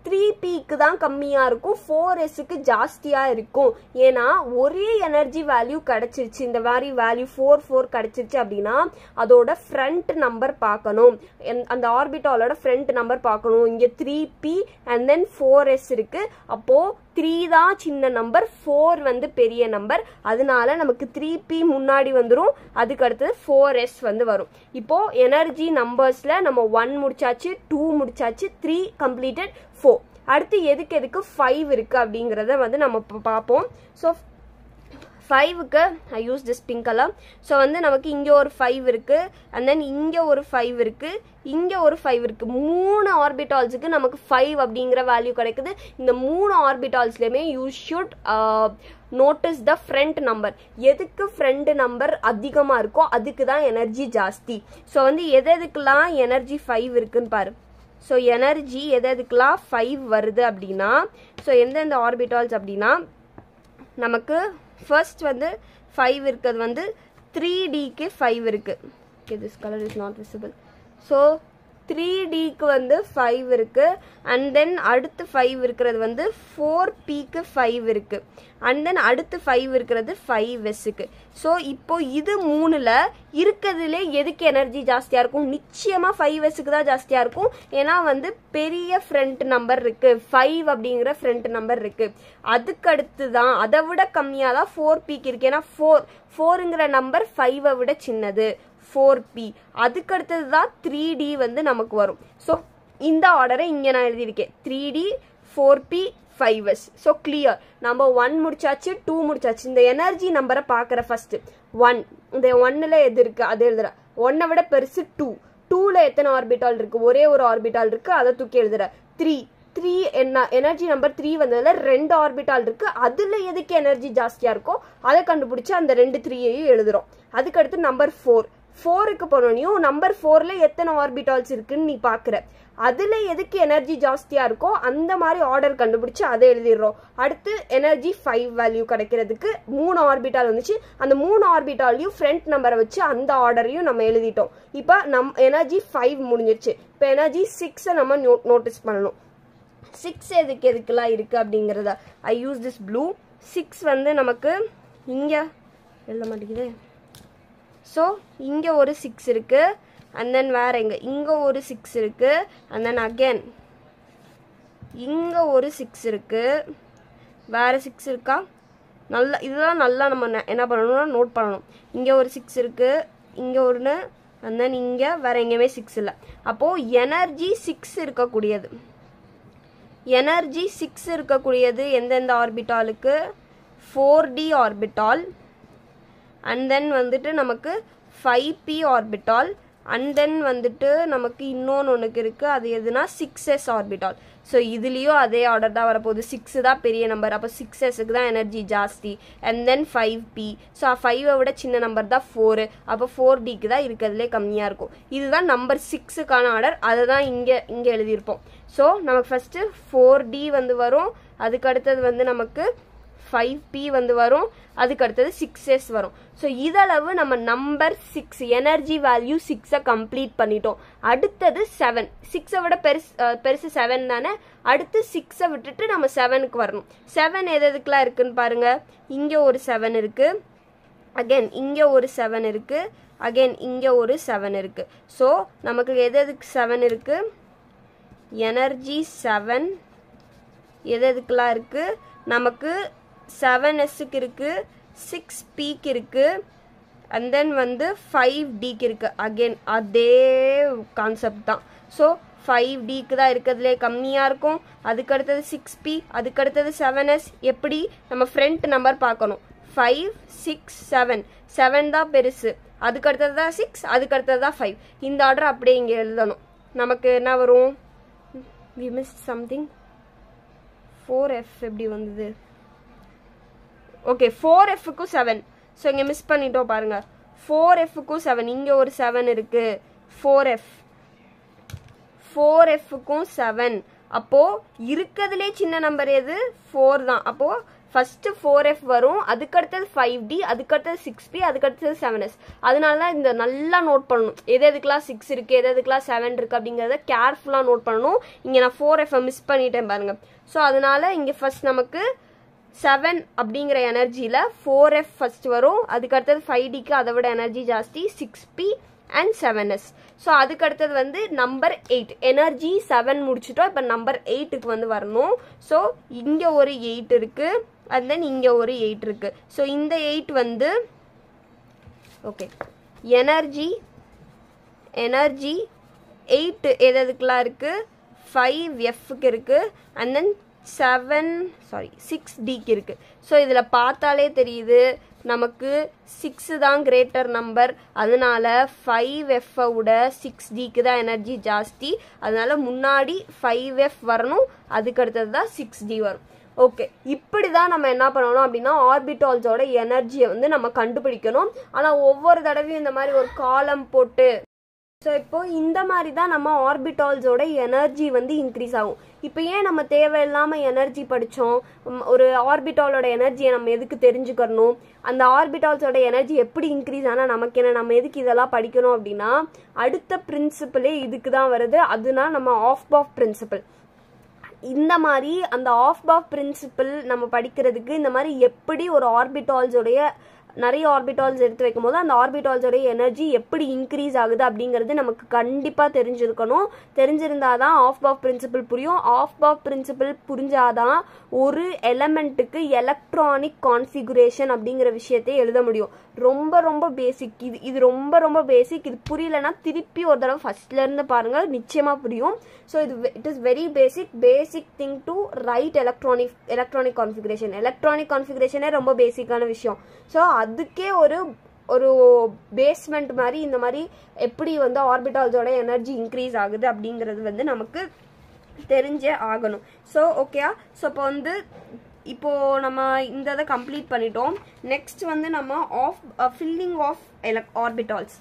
3pக்கு தான் கம்மியாக இருக்கும், 4sக்கு ஜாஸ்தியாக இருக்கும். ஏன்னா ஒரே எனர்ஜி வேல்யூ கிடச்சிருச்சு, இந்த மாதிரி வேல்யூ 4 கிடச்சிருச்சு அப்படின்னா அதோட ஃப்ரண்ட் நம்பர் பார்க்கணும், அந்த ஆர்பிட்டாலோட ஃப்ரண்ட் நம்பர் பார்க்கணும். இங்கே 3p அண்ட் தென் 4s இருக்கு. அப்போது 3 தான் சின்ன நம்பர், 4 வந்து பெரிய நம்பர். அதனால நமக்கு 3p முன்னாடி வந்துடும், அதுக்கு அடுத்தது 4s வந்து வரும். இப்போ எனர்ஜி நம்பர்ஸில் நம்ம 1 முடிச்சாச்சு, 2 முடிச்சாச்சு, 3 கம்ப்ளீட்டட், 4. அடுத்து எதுக்கு 5 இருக்கு அப்படிங்கிறத வந்து நம்ம பார்ப்போம். ஸோ 5க்கு I use this pink colour. So வந்து நமக்கு இங்கே ஒரு 5 இருக்கு, அண்ட் தென் இங்கே ஒரு 5 இருக்கு, இங்கே ஒரு 5 இருக்கு. 3 ஆர்பிட்டால்ஸுக்கு நமக்கு 5 அப்படிங்கிற வேல்யூ கிடைக்குது. இந்த 3 ஆர்பிட்டால்ஸ்லையுமே you should notice the front number. எதுக்கு ஃப்ரண்ட் நம்பர் அதிகமாக இருக்கோ அதுக்கு தான் எனர்ஜி ஜாஸ்தி. ஸோ வந்து எதுக்கெல்லாம் எனர்ஜி 5 இருக்குன்னு பாரு. ஸோ எனர்ஜி எதுக்கெல்லாம் 5 வருது அப்படின்னா, ஸோ எந்தெந்த ஆர்பிட்டால்ஸ் அப்படின்னா நமக்கு ஃபர்ஸ்ட் வந்து 5 இருக்கிறது வந்து 3dக்கு 5 இருக்கு. Okay, this colour is not visible. So 3dக்கு வந்து 5 இருக்கு, அண்ட் தென் அடுத்து 5 இருக்கிறது வந்து 4pக்கு 5 இருக்கு, அண்ட் தென் அடுத்து 5 இருக்கிறது 5sக்கு. ஸோ இப்போ இது 3ல் இருக்கிறதுலே எதுக்கு எனர்ஜி ஜாஸ்தியாக இருக்கும்? நிச்சயமாக 5sக்கு தான் ஜாஸ்தியாக இருக்கும். ஏன்னா வந்து பெரிய ஃப்ரண்ட் நம்பர் இருக்கு, 5 அப்படிங்கிற ஃப்ரண்ட் நம்பர் இருக்கு. அதுக்கு அடுத்து தான் அதை விட கம்மியாக தான் 4pக்கு இருக்கு. ஏன்னா 4ங்கிற நம்பர் 5ஐ விட சின்னது, 4p. அதுக்கு அடுத்தது தான் 3d வந்து நமக்கு வரும். ஸோ இந்த ஆர்டரை இங்கே நான் எழுதியிருக்கேன், 3d 4p 5s. So clear, நம்ம 1 முடிச்சாச்சு, 2 முடிச்சாச்சு. இந்த எனர்ஜி நம்பரை பார்க்குற ஃபர்ஸ்ட் 1, இந்த 1ல் எது இருக்கு அது எழுதுற. 1ஐ விட பெருசு 2, 2ல் எத்தனை ஆர்பிட்டால் இருக்கு? ஒரே ஒரு ஆர்பிட்டால் இருக்கு, அதை தூக்கி எழுதுற. 3 என்ன எனர்ஜி நம்பர் 3 வந்ததுல 2 ஆர்பிட்டால் இருக்கு, அதுல எதுக்கு எனர்ஜி ஜாஸ்தியா இருக்கோ அதை கண்டுபிடிச்சு அந்த 2 3ஐயும் எழுதுறோம். அதுக்கடுத்து நம்பர் 4க்கு போனோனையும் நம்பர் 4ல எத்தனை ஆர்பிட்டால்ஸ் இருக்குன்னு நீ பாக்குற, அதுல எதுக்கு எனர்ஜி ஜாஸ்தியா இருக்கோ அந்த மாதிரி ஆர்டர் கண்டுபிடிச்சு அதை எழுதிடுறோம். அடுத்து எனர்ஜி 5 வேல்யூ கிடைக்கிறதுக்கு 3 ஆர்பிட்டால் வந்துச்சு, அந்த 3 ஆர்பிட்டாலையும் ஃப்ரண்ட் நம்பரை வச்சு அந்த ஆர்டரையும் நம்ம எழுதிட்டோம். இப்போ எனர்ஜி 5 முடிஞ்சிருச்சு. இப்போ எனர்ஜி 6 நம்ம நோட்டீஸ் பண்ணணும். 6 எதுக்கெல்லாம் இருக்கு அப்படிங்கிறத ஐ யூஸ் திஸ் ப்ளூ. 6 வந்து நமக்கு இங்கே எழுத மாட்டேங்குது. ஸோ இங்கே ஒரு 6 இருக்கு, அண்ட் தென் வேற இங்கே ஒரு 6 இருக்கு, அண்ட் தென் அகேன் இங்கே ஒரு 6 இருக்கு, வேற 6 இருக்கா? நல்லா இதெல்லாம் நல்லா நம்ம என்ன பண்ணணும்னா நோட் பண்ணணும். இங்கே ஒரு 6 இருக்கு, இங்கே ஒன்று, அண்ட் தென் இங்கே வேற எங்கேயுமே 6 இல்லை. அப்போது எனர்ஜி 6 இருக்கக்கூடியது, எனர்ஜி 6 இருக்கக்கூடியது எந்தெந்த ஆர்பிட்டாலுக்கு? 4d ஆர்பிட்டால், அண்ட் தென் வந்துட்டு நமக்கு 5p ஆர்பிட்டால், அண்ட் தென் வந்துட்டு நமக்கு இன்னொன்று இருக்குது, அது எதுனா 6s ஆர்பிட்டால். ஸோ இதுலேயும் அதே ஆர்டர் தான் வரப்போகுது. 6 தான் பெரிய நம்பர், அப்போ 6sக்கு தான் எனர்ஜி ஜாஸ்தி, அண்ட் தென் 5p. ஸோ 5ஐ விட சின்ன நம்பர் தான் 4, அப்போ 4dக்கு தான் இருக்கிறதுலே கம்மியாக இருக்கும். இதுதான் நம்பர் 6க்கான ஆர்டர், அதை தான் இங்கே எழுதியிருப்போம். ஸோ நமக்கு ஃபஸ்ட்டு 4d வந்து வரும், அதுக்கு அடுத்தது வந்து நமக்கு 5p வந்து வரும், அதுக்கு அடுத்தது 6s வரும். ஸோ இதளவு நம்ம நம்பர் 6 எனர்ஜி வேல்யூ 6ஐ கம்ப்ளீட் பண்ணிட்டோம். அடுத்தது 7, 6ஐ விட பெருசு 7 தானே. அடுத்து 6ஐ விட்டுட்டு நம்ம 7க்கு வரணும். 7 எதுக்கெல்லாம் இருக்குன்னு பாருங்க. இங்கே ஒரு 7 இருக்கு, அகெயின் இங்கே ஒரு 7 இருக்கு, அகெயின் இங்கே ஒரு 7 இருக்கு. ஸோ நமக்கு எதுக்கு 7 இருக்கு? எனர்ஜி 7 எதுக்கெல்லாம் இருக்கு? நமக்கு 7sக்கு இருக்கு, 6pக்கு இருக்கு, அண்ட் தென் வந்து 5dக்கு இருக்கு. அகெயின் அதே கான்செப்ட் தான். ஸோ 5dக்கு தான் இருக்கிறதுலே கம்மியாக இருக்கும். அதுக்கு அடுத்தது 6p, அதுக்கு அடுத்தது 7s. எப்படி? நம்ம ஃப்ரண்ட் நம்பர் பார்க்கணும். 5 6 7, 7 தான் பெருசு, அதுக்கு அடுத்தது தான் 6, அதுக்கு அடுத்தது தான் 5. இந்த ஆர்டர் அப்படியே இங்கே எழுதணும். நமக்கு என்ன வரும்? we missed something. 4f எப்படி வந்தது? ஓகே, 4fக்கும் 7. ஸோ இங்கே மிஸ் பண்ணிட்டோம் பாருங்க. 4fக்கும் 7, இங்கே ஒரு 7 இருக்கு. 4fக்கும் 7. அப்போ இருக்கிறதுலே சின்ன நம்பர் எது? 4 தான். அப்போ ஃபர்ஸ்ட் 4f வரும், அதுக்கடுத்தது 5d, அதுக்கடுத்தது 6p, அதுக்கடுத்தது 7s. அதனால தான் இந்த நல்லா நோட் பண்ணணும், எது எதுக்கெல்லாம் 6 இருக்கு, எது எதுக்கெல்லாம் 7 இருக்கு அப்படிங்கிறத கேர்ஃபுல்லாக நோட் பண்ணணும். இங்கே நான் 4f மிஸ் பண்ணிட்டேன் பாருங்க. ஸோ அதனால இங்கே ஃபர்ஸ்ட் நமக்கு 7 அப்படிங்கிற எனர்ஜியில் 4f ஃபர்ஸ்ட் வரும், அதுக்கடுத்தது 5dக்கு அதை விட எனர்ஜி ஜாஸ்தி 6p and 7s. ஸோ அதுக்கு அடுத்தது வந்து நம்பர் 8, எனர்ஜி 7 முடிச்சுட்டோம். இப்போ நம்பர் 8க்கு வந்து வரணும். ஸோ இங்கே ஒரு 8 இருக்கு, அண்ட் தென் இங்கே ஒரு 8 இருக்கு. ஸோ இந்த 8 வந்து ஓகே எனர்ஜி 8 எதுக்கெல்லாம் இருக்கு, 5fக்கு இருக்கு, அண்ட் தென் 6dக்கு இருக்கு. ஸோ இதில் பார்த்தாலே தெரியுது நமக்கு 6 தான் கிரேட்டர் நம்பர், அதனால 5f விட 6dக்கு தான் எனர்ஜி ஜாஸ்தி. அதனால முன்னாடி 5f வரணும், அதுக்கு அடுத்தது தான் 6d வரும். ஓகே, இப்படி தான் நம்ம என்ன பண்ணணும் அப்படின்னா ஆர்பிட்டால்ஸோட எனர்ஜியை வந்து நம்ம கண்டுபிடிக்கணும். ஆனால் ஒவ்வொரு தடவையும் இந்த மாதிரி ஒரு காலம் போட்டு, ஸோ இப்போ இந்த மாதிரி தான் நம்ம ஆர்பிட்டால்ஸோட எனர்ஜி வந்து இன்க்ரீஸ் ஆகும். இப்போ ஏன் நம்ம தேவையில்லாமல் எனர்ஜி படித்தோம், ஒரு ஆர்பிட்டாலோட எனர்ஜியை நம்ம எதுக்கு தெரிஞ்சுக்கணும், அந்த ஆர்பிட்டால்ஸோட எனர்ஜி எப்படி இன்க்ரீஸ் ஆனால் நமக்கு என்ன, நம்ம எதுக்கு இதெல்லாம் படிக்கணும் அப்படின்னா அடுத்த பிரின்சிபிளே இதுக்கு தான் வருது. அதுனா நம்ம ஆஃப் பாஃப் பிரின்சிபிள். இந்த மாதிரி அந்த ஆஃப் பாஃப் பிரின்சிபிள் நம்ம படிக்கிறதுக்கு இந்த மாதிரி எப்படி ஒரு ஆர்பிட்டால்ஸோடைய நிறைய ஆர்பிட்டால்ஸ் எடுத்து வைக்கும் போது அந்த ஆர்பிட்டால்ஸோட எனர்ஜி எப்படி இன்க்ரீஸ் ஆகுது அப்படிங்கிறது நமக்கு கண்டிப்பாக தெரிஞ்சிருக்கணும். தெரிஞ்சிருந்தாதான் ஆஃப் பாஃப் பிரின்சிபிள் புரியும். ஆஃப் பாஃப் பிரின்சிபிள் புரிஞ்சாதான் ஒரு எலமெண்ட்டுக்கு எலக்ட்ரானிக் கான்ஃபிகுரேஷன் அப்படிங்கிற விஷயத்தை எழுத முடியும். ரொம்ப ரொம்ப பேசிக் இது ரொம்ப ரொம்ப பேசிக். இது புரியலன்னா திருப்பி ஒரு தடவை ஃபர்ஸ்ட்லேருந்து பாருங்கள், நிச்சயமாக புரியும். So it is very basic thing to write electronic configuration. Electronic கான்ஃபிகுரேஷனே ரொம்ப பேசிக்கான விஷயம். ஸோ அதுக்கே ஒரு பேஸ்மெண்ட் மாதிரி இந்த மாதிரி எப்படி வந்து ஆர்பிட்டால்ஸோட எனர்ஜி இன்க்ரீஸ் ஆகுது அப்படிங்கிறது வந்து நமக்கு தெரிஞ்சே ஆகணும். ஸோ ஓகேயா. ஸோ இப்போ நம்ம இந்த இதை கம்ப்ளீட் பண்ணிட்டோம். நெக்ஸ்ட் வந்து நம்ம filling of orbitals.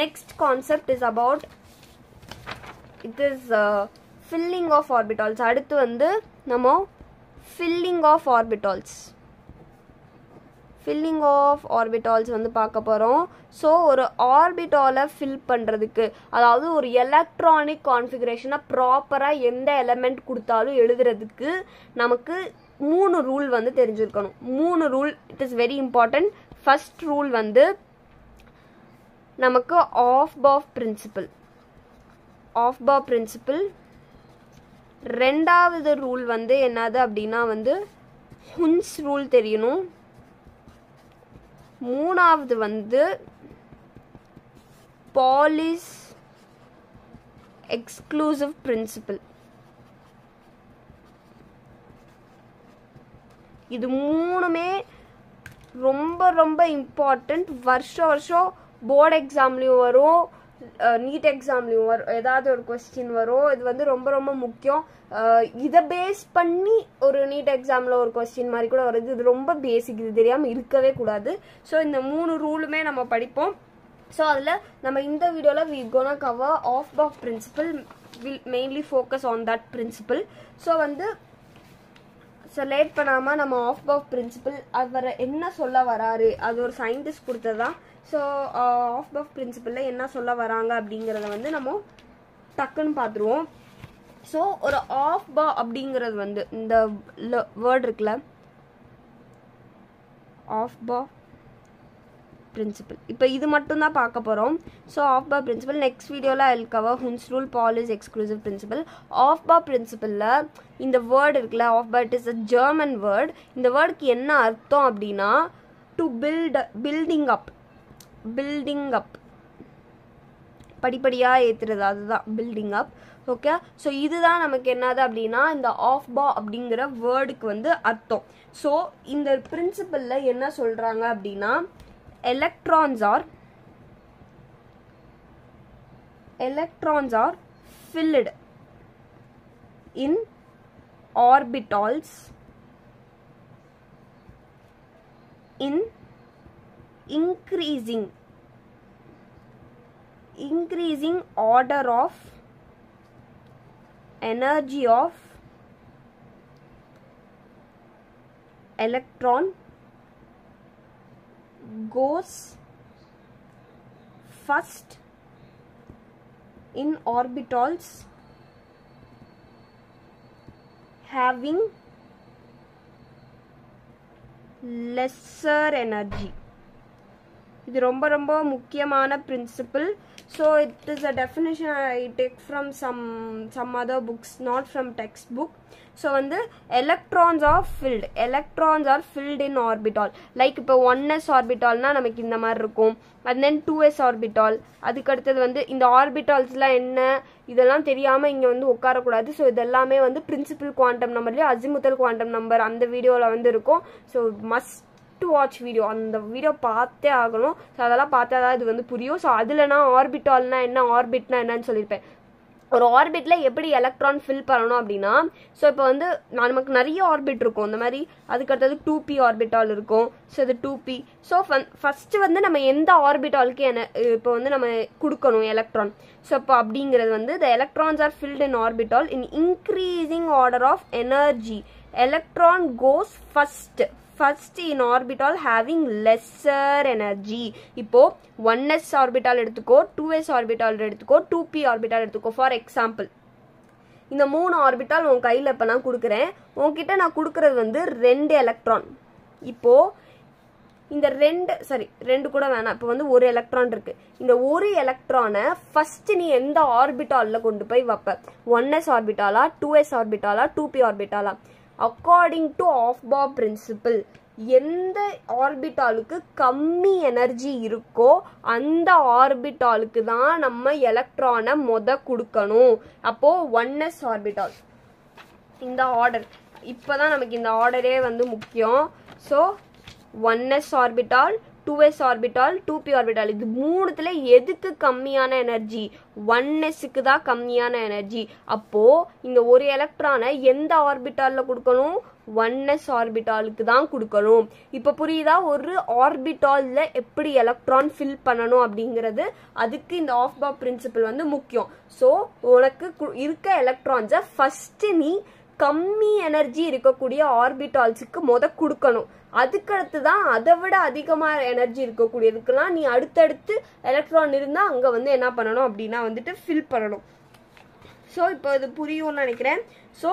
Next concept is about filling of orbitals. அடுத்து வந்து நம்ம ஃபில்லிங் ஆஃப் ஆர்பிட்டால்ஸ் வந்து பார்க்க போகிறோம். ஸோ ஒரு ஆர்பிட்டாலை ஃபில் பண்ணுறதுக்கு, அதாவது ஒரு எலக்ட்ரானிக் கான்ஃபிகரேஷனை ப்ராப்பராக எந்த எலமெண்ட் கொடுத்தாலும் எழுதுறதுக்கு நமக்கு 3 ரூல் வந்து தெரிஞ்சிருக்கணும். 3 rule, it is very important. First rule வந்து நமக்கு ஆஃப் பாஃப் பிரின்சிபிள். ரெண்டாவது ரூல் வந்து என்னது அப்படின்னா வந்து ஹுன்ஸ் ரூல் தெரியணும். மூணாவது வந்து பாலிஸ் எக்ஸ்க்ளூசிவ் பிரின்சிபிள். இது மூணுமே ரொம்ப ரொம்ப இம்பார்ட்டண்ட். வருஷம் போர்டு எக்ஸாம்லேயும் வரும், நீட் எக்ஸாம்லேயும் வரும், ஏதாவது ஒரு கொஸ்டின் வரும். இது வந்து ரொம்ப ரொம்ப முக்கியம். இதை பேஸ் பண்ணி ஒரு நீட் எக்ஸாமில் ஒரு கொஸ்டின் மாதிரி கூட வருது. இது ரொம்ப பேசிக், இது தெரியாமல் இருக்கவே கூடாது. ஸோ இந்த 3 ரூலுமே நம்ம படிப்போம். ஸோ அதில் நம்ம இந்த வீடியோவில் we gonna cover off box principle, will mainly focus on that principle. So வந்து லேட் பண்ணாமல் நம்ம ஆஃப் பாஃப் பிரின்சிபிள் அவர் என்ன சொல்ல வராரு, அது ஒரு சயின்டிஸ்ட் கொடுத்ததான். ஸோ ஆஃப் பாஃப் பிரின்சிபிளில் என்ன சொல்ல வராங்க அப்படிங்கிறத வந்து நம்ம டக்குன்னு பார்த்துருவோம். ஸோ ஒரு ஆஃப் பா அப்படிங்கிறது வந்து இந்த வேர்ட் இருக்குல்ல, ஆஃப் பா பிரின்சிபிள், இப்போ இது மட்டும் தான் பார்க்க போகிறோம். So aufbau principle next வீடியோவில் I will cover Hund's rule, Pauli's exclusive principle. Aufbau பிரின்சிபிளில் இந்த வேர்டு இருக்குல்ல, aufbau, it is a German word. இந்த வேர்டுக்கு என்ன அர்த்தம் அப்படின்னா டு பில்டிங் அப், படிப்படியாக ஏற்றுறது, அதுதான் பில்டிங் அப். ஓகே, ஸோ இதுதான் நமக்கு என்னது அப்படின்னா இந்த ஆஃப் பா அப்படிங்கிற வேர்டுக்கு வந்து அர்த்தம். ஸோ இந்த பிரின்சிபிளில் என்ன சொல்கிறாங்க அப்படின்னா electrons are filled in orbitals in increasing order of energy of electron goes first in orbitals having lesser energy. இது ரொம்ப ரொம்ப முக்கியமான principle. So it is a definition I take from some other books, not from textbook. So வந்து electrons are filled in orbital. Like இப்போ 1s orbitalனா நமக்கு இந்த மாதிரி இருக்கும். And then 2s orbital. அதுக்கு அடுத்தது வந்து இந்த ஆர்பிட்டால்ஸ்லாம் என்ன இதெல்லாம் தெரியாம இங்க வந்து உட்கார கூடாது. ஸோ இதெல்லாமே வந்து பிரின்சிபல் குவாண்டம் நம்பர்லயே அசிமுத்தல் குவாண்டம் நம்பர் அந்த வீடியோல வந்து இருக்கும். So must to watch video, அந்த வீடியோ பார்த்தே ஆகணும். ஸோ அதெல்லாம் பார்த்தா தான் இது வந்து புரியும். ஸோ அதில் நான் ஆர்பிட்டால்னா என்ன, ஆர்பிட்னா என்னன்னு சொல்லியிருப்பேன். ஒரு ஆர்பிட்டில் எப்படி எலக்ட்ரான் ஃபில் பண்ணணும் அப்படின்னா, ஸோ இப்போ வந்து நமக்கு நிறைய ஆர்பிட் இருக்கும் இந்த மாதிரி. அதுக்கடுத்தது 2p ஆர்பிட்டால் இருக்கும். ஸோ இது 2p. ஸோ ஃபஸ்ட்டு வந்து நம்ம எந்த ஆர்பிட்டாலுக்கு இப்போ வந்து நம்ம கொடுக்கணும் எலக்ட்ரான். ஸோ இப்போ அப்படிங்கிறது வந்து the electrons are filled in orbital in increasing order of energy. Electron goes first in orbital having lesser energy. இப்போ 1s orbital எடுத்துக்கோ, 2s orbital எடுத்துக்கோ, 2p orbital எடுத்துக்கோ. ஃபார் எக்ஸாம்பிள் இந்த 3 ஆர்பிட்டால் உன் கையில் இப்போ நான் கொடுக்குறேன். உன்கிட்ட நான் கொடுக்குறது வந்து 2 எலக்ட்ரான். இப்போ இந்த 2 கூட வேணாம், இப்போ வந்து ஒரு எலக்ட்ரான் இருக்கு. இந்த ஒரு எலக்ட்ரானை ஃபர்ஸ்ட் நீ எந்த ஆர்பிட்டாலில் கொண்டு போய் வைப்ப? 1s ஆர்பிட்டாலா, 2s ஆர்பிட்டாலா, 2p ஆர்பிட்டாலா? அக்கார்டிங் டு ஆஃப்-பாப் பிரின்சிபிள், எந்த ஆர்பிட்டாலுக்கு கம்மி எனர்ஜி இருக்கோ அந்த ஆர்பிட்டாலுக்கு தான் நம்ம எலக்ட்ரானை கொடுக்கணும். அப்போ 1s ஆர்பிட்டால் இந்த ஆர்டர், இப்போதான் நமக்கு இந்த ஆர்டரே வந்து முக்கியம். So 1s orbital, 2s orbital, 2p orbital, இது மூணுத்துல எதுக்கு கம்மியான எனர்ஜி? 1sக்கு தான் கம்மியான எனர்ஜி. அப்போ இந்த ஒரு எலக்ட்ரானை எந்த ஆர்பிட்டால்ல கொடுக்கணும்? 1s ஆர்பிட்டாலுக்கு தான் கொடுக்கணும். இப்போ புரியுதா ஒரு ஆர்பிட்டால்ல எப்படி எலக்ட்ரான் ஃபில் பண்ணணும் அப்படிங்கிறது? அதுக்கு இந்த ஆஃப்-பாப் பிரின்சிபிள் வந்து முக்கியம். ஸோ உனக்கு இருக்க எலக்ட்ரான்ஸை ஃபர்ஸ்ட் நீ கம்மி எனர்ஜி இருக்கக்கூடிய ஆர்பிட்டால்ஸுக்கு கொடுக்கணும். அதுக்கடுத்து தான் அதை விட அதிகமாக எனர்ஜி இருக்கக்கூடியதுக்கெல்லாம் நீ அடுத்தடுத்து எலக்ட்ரான் இருந்தால் அங்கே வந்து என்ன பண்ணணும் அப்படின்னா வந்துட்டு ஃபில் பண்ணணும். ஸோ இப்போ இது புரியும்னு நினைக்கிறேன். So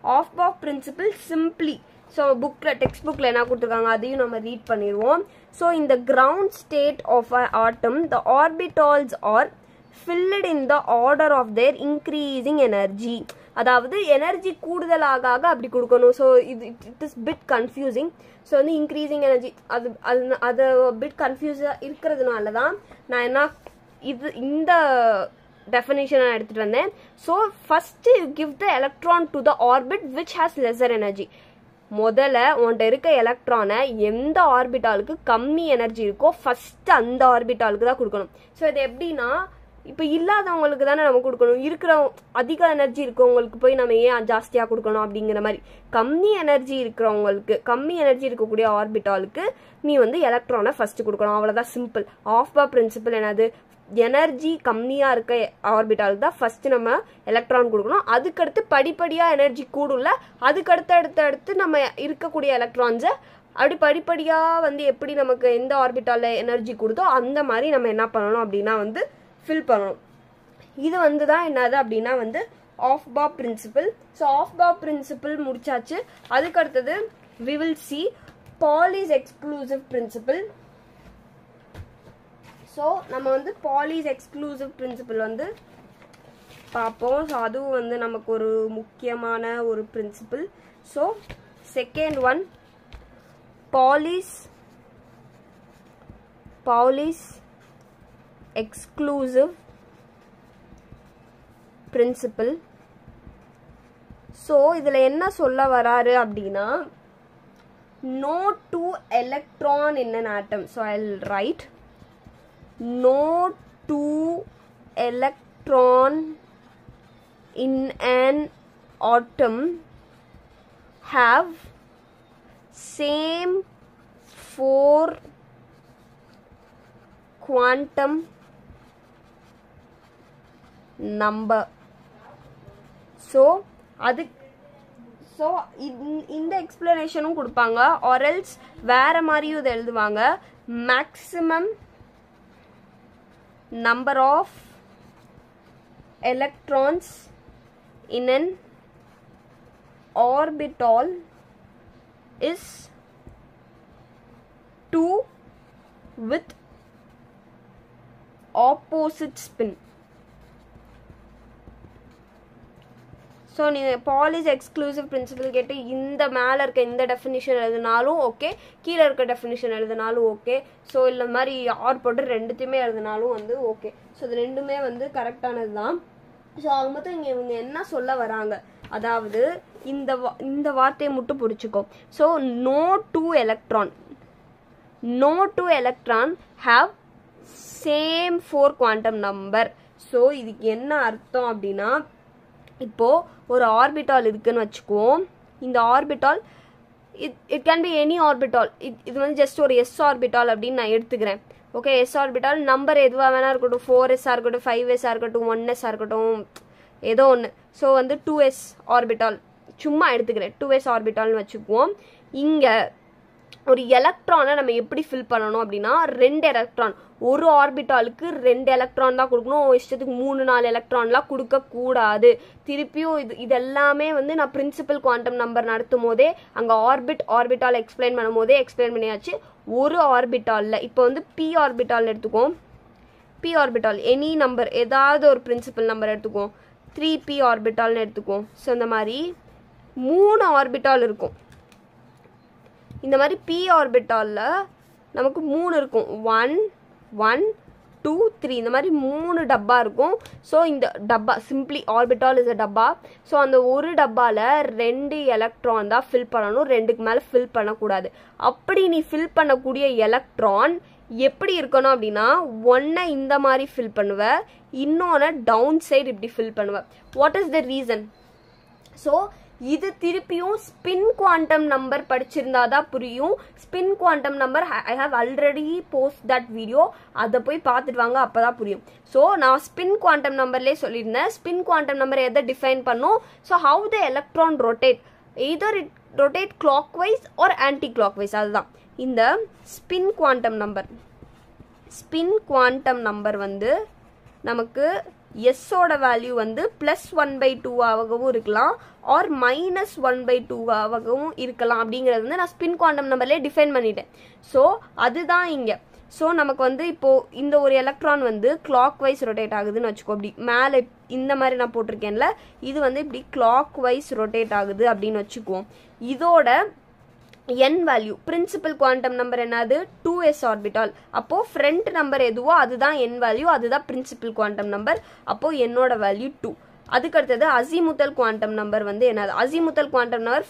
Aufbau principle simply, so text புக்கில் என்ன கொடுத்துருக்காங்க அதையும் நம்ம ரீட் பண்ணிடுவோம். ஸோ இந்த ground state of a atom the orbitals are filled in the order of their increasing energy. அதாவது எனர்ஜி கூடுதலாக அப்படி கொடுக்கணும். So it is bit confusing. So வந்து இன்க்ரீசிங் எனர்ஜி அது பிட் கன்ஃபியூஸாக இருக்கிறதுனால தான் நான் இந்த டெஃபினேஷன் நான் எடுத்துகிட்டு வந்தேன். So first you give the electron to the orbit which has lesser energy. முதல்ல உன்கிட்ட இருக்க எலக்ட்ரானை எந்த ஆர்பிட்டாலுக்கு கம்மி எனர்ஜி இருக்கோ ஃபஸ்ட்டு அந்த ஆர்பிட்டாலுக்கு தான் கொடுக்கணும். ஸோ இது எப்படின்னா, இப்போ இல்லாதவங்களுக்கு தானே நம்ம கொடுக்கணும், இருக்கிற அதிக எனர்ஜி இருக்கவங்களுக்கு போய் நம்ம ஏன் ஜாஸ்தியாக கொடுக்கணும் அப்படிங்கிற மாதிரி. கம்மி எனர்ஜி இருக்கிறவங்களுக்கு, கம்மி எனர்ஜி இருக்கக்கூடிய ஆர்பிட்டாலுக்கு நீ வந்து எலக்ட்ரானை ஃபர்ஸ்ட் கொடுக்கணும். அவ்வளோதான், சிம்பிள். ஆஃப்-பாப் பிரின்சிபிள் என்னது? எனர்ஜி கம்மியாக இருக்க ஆர்பிட்டாலுக்கு தான் ஃபர்ஸ்ட் நம்ம எலக்ட்ரான் கொடுக்கணும். அதுக்கடுத்து படிப்படியாக எனர்ஜி கூடும்ல, அதுக்கடுத்து நம்ம இருக்கக்கூடிய எலக்ட்ரான்ஸை அப்படி படிப்படியாக வந்து எப்படி நமக்கு எந்த ஆர்பிட்டாலில் எனர்ஜி கொடுத்தோ அந்த மாதிரி நம்ம என்ன பண்ணணும் அப்படின்னா வந்து ஃபில் பண்ணணும். இது வந்து தான் என்னது அப்படின்னா வந்து of-pop principle. So Aufbau principle முடிச்சாச்சு. அதுக்கடுத்தது we will see Pauli's exclusive principle. So நம்ம வந்து Pauli's exclusive principle வந்து பார்ப்போம். ஸோ அதுவும் வந்து நமக்கு ஒரு முக்கியமான ஒரு principle. So second one Pauli's exclusive principle. So இதில் என்ன சொல்ல வராரு அப்படின்னா, no two electron in an atom. So I'll write no two electron in an atom have same 4 quantum number. So so இந்த எக்ஸ்பிளனேஷனும் கொடுப்பாங்க ஆர்எல்ஸ் வேறு மாதிரியும் இதை எழுதுவாங்க. Maximum number of electrons in an orbital is 2 with opposite spin. So நீங்கள் Pauli's exclusive principal கேட்டு இந்த மேலே இருக்க இந்த டெஃபினிஷன் எழுதினாலும் ஓகே, கீழே இருக்க டெஃபினிஷன் எழுதினாலும் ஓகே. ஸோ இல்லை மாதிரி ஆர் போட்டு ரெண்டுத்தையுமே எழுதினாலும் வந்து ஓகே. ஸோ இது ரெண்டுமே வந்து கரெக்டானது தான். ஸோ அவங்க மொத்தம் இவங்க என்ன சொல்ல வராங்க, அதாவது இந்த வார்த்தையை மட்டும் பிடிச்சிக்கோ. So no two electron have same 4 quantum number. So இதுக்கு என்ன அர்த்தம் அப்படின்னா, இப்போ ஒரு ஆர்பிட்டால் இருக்குன்னு வச்சுக்குவோம். இந்த orbital it can be any orbital. இது வந்து ஜஸ்ட் ஒரு எஸ் ஆர்பிட்டால் அப்படின்னு நான் எடுத்துக்கிறேன். ஓகே, எஸ் ஆர்பிட்டால் நம்பர் எதுவாக வேணா இருக்கட்டும், 4s இருக்கட்டும், 5s இருக்கட்டும், 1s இருக்கட்டும், ஏதோ ஒன்று. ஸோ வந்து 2s ஆர்பிட்டால் சும்மா எடுத்துக்கிறேன், 2s ஆர்பிட்டால்னு வச்சுக்குவோம். இங்கே ஒரு எலக்ட்ரானை நம்ம எப்படி ஃபில் பண்ணணும் அப்படின்னா, 2 எலக்ட்ரான், ஒரு ஆர்பிட்டாலுக்கு 2 எலக்ட்ரான் தான் கொடுக்கணும். இஷ்டத்துக்கு 3-4 எலக்ட்ரான்லாம் கொடுக்கக்கூடாது. திருப்பியும் இதெல்லாமே வந்து நான் பிரின்சிபல் குவாண்டம் நம்பர் நடத்தும் போதே அங்கே ஆர்பிட்டால் எக்ஸ்பிளைன் பண்ணும் போதே எக்ஸ்பிளைன் பண்ணியாச்சு. ஒரு ஆர்பிட்டாலில் இப்போ வந்து பி ஆர்பிட்டால் எடுத்துக்குவோம். பி ஆர்பிட்டால் எனி நம்பர், ஏதாவது ஒரு பிரின்சிபல் நம்பர் எடுத்துக்குவோம். 3p ஆர்பிட்டால்னு எடுத்துக்குவோம். ஸோ இந்த மாதிரி 3 ஆர்பிட்டால் இருக்கும். இந்த மாதிரி பி ஆர்பிட்டாலில் நமக்கு 3 இருக்கும். 1 1 2 3 இந்த மாதிரி 3 டப்பா இருக்கும். ஸோ இந்த டப்பா சிம்பிளி ஆர்பிட்டால் இஸ் அ டப்பா. ஸோ அந்த ஒரு டப்பாவில் 2 எலக்ட்ரான் தான் ஃபில் பண்ணணும், 2க்கு மேலே ஃபில் பண்ணக்கூடாது. அப்படி நீ ஃபில் பண்ணக்கூடிய எலக்ட்ரான் எப்படி இருக்கணும் அப்படின்னா, ஒன்றை இந்த மாதிரி ஃபில் பண்ணுவ, இன்னொன்று டவுன் சைடு இப்படி ஃபில் பண்ணுவ. What is the reason? So இது திருப்பியும் ஸ்பின் குவாண்டம் நம்பர் படிச்சிருந்தாதான் புரியும். Spin quantum number I have already post that video, அதை போய் பார்த்துட்டு வாங்க, அப்போதான் புரியும். ஸோ நான் ஸ்பின் குவாண்டம் நம்பர்லேயே சொல்லியிருந்தேன். ஸ்பின் குவாண்டம் நம்பர் எதை டிஃபைன் பண்ணும்? So how the electron rotate, either it rotate clockwise or anti clockwise. அதுதான் இந்த ஸ்பின் குவாண்டம் நம்பர் வந்து நமக்கு எஸ்ஸோட வேல்யூ வந்து +1/2 ஆகவும் இருக்கலாம் ஆர் -1/2 ஆகவும் இருக்கலாம். அப்படிங்கிறது வந்து நான் ஸ்பின் குவாண்டம் நம்பர்லேயே டிஃபைன் பண்ணிட்டேன். ஸோ அதுதான் இங்கே. ஸோ நமக்கு வந்து இப்போது இந்த ஒரு எலக்ட்ரான் வந்து கிளாக் வைஸ் ரொட்டேட் ஆகுதுன்னு வச்சுக்கோ. அப்படி மேலே இந்த மாதிரி நான் போட்டிருக்கேன்ல, இது வந்து இப்படி கிளாக் வைஸ் ரொட்டேட் ஆகுது அப்படின்னு வச்சுக்குவோம். இதோட n value principal quantum number என்னது? 2s orbital. அப்போ ஃப்ரண்ட் நம்பர் எதுவோ அதுதான் n வேல்யூ, அதுதான் பிரின்சிபல் குவாண்டம் நம்பர். அப்போ என்னோட வேல்யூ 2. அதுக்கடுத்தது அசிமுத்தல் குவாண்டம் நம்பர் வந்து என்னது? Azimuthal quantum number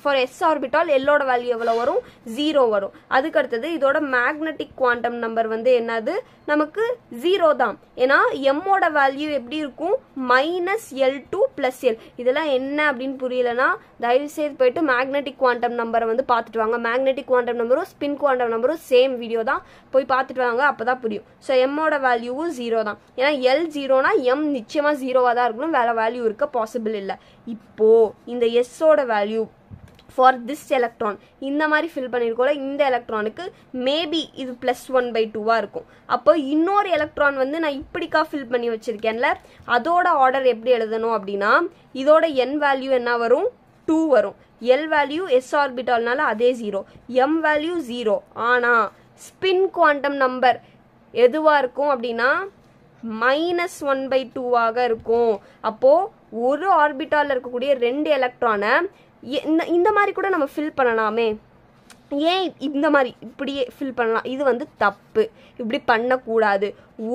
for S orbital எல்லோட வேல்யூ எவ்வளோ வரும்? 0 வரும். அதுக்கடுத்தது இதோட மேக்னெட்டிக் குவாண்டம் நம்பர் வந்து என்னது? நமக்கு 0 தான். ஏன்னா எம்மோட வேல்யூ எப்படி இருக்கும்? -L2 + L. இதெல்லாம் என்ன அப்படின்னு புரியலன்னா தயவு செய்து போயிட்டு மேக்னெட்டிக் குவாண்டம் நம்பரை வந்து பார்த்துட்டு வாங்க. மேக்னெட்டிக் குவாண்டம் நம்பரும் ஸ்பின் குவாண்டம் நம்பரும் சேம் வீடியோ தான், போய் பார்த்துட்டு வாங்க, அப்போதான் புரியும். ஸோ எம்மோட வேல்யூவும் 0 தான். ஏன்னா L 0னா எம் நிச்சயமாக 0வாக தான் இருக்கணும், வேற வேல்யூ இருக்க பாசிபிள் இல்லை. இப்போ இந்த எஸ்ஸோட வேல்யூ ஃபார் திஸ் எலக்ட்ரான் இந்த மாதிரி ஃபில் பண்ணியிருக்கோம்ல, இந்த எலக்ட்ரானுக்கு மேபி இது +1/2 இருக்கும். அப்போ இன்னொரு எலக்ட்ரான் வந்து நான் இப்படிக்கா ஃபில் பண்ணி வச்சிருக்கேன்ல, அதோட ஆர்டர் எப்படி எழுதணும் அப்படின்னா, இதோட n வேல்யூ என்ன வரும்? 2 வரும். L வேல்யூ எஸ் ஆர்பிட்டால்னால அதே 0, m வேல்யூ 0. ஆனால் ஸ்பின் குவாண்டம் நம்பர் எதுவாக இருக்கும் அப்படின்னா -1/2 இருக்கும். அப்போது ஒரு ஆர்பிட்டாலில் இருக்கக்கூடிய 2 எலக்ட்ரானை இந்த மாதிரி கூட நம்ம ஃபில் பண்ணலாமே. ஏன் இந்த மாதிரி இப்படியே ஃபில் பண்ணலாம்? இது வந்து தப்பு, இப்படி பண்ணக்கூடாது.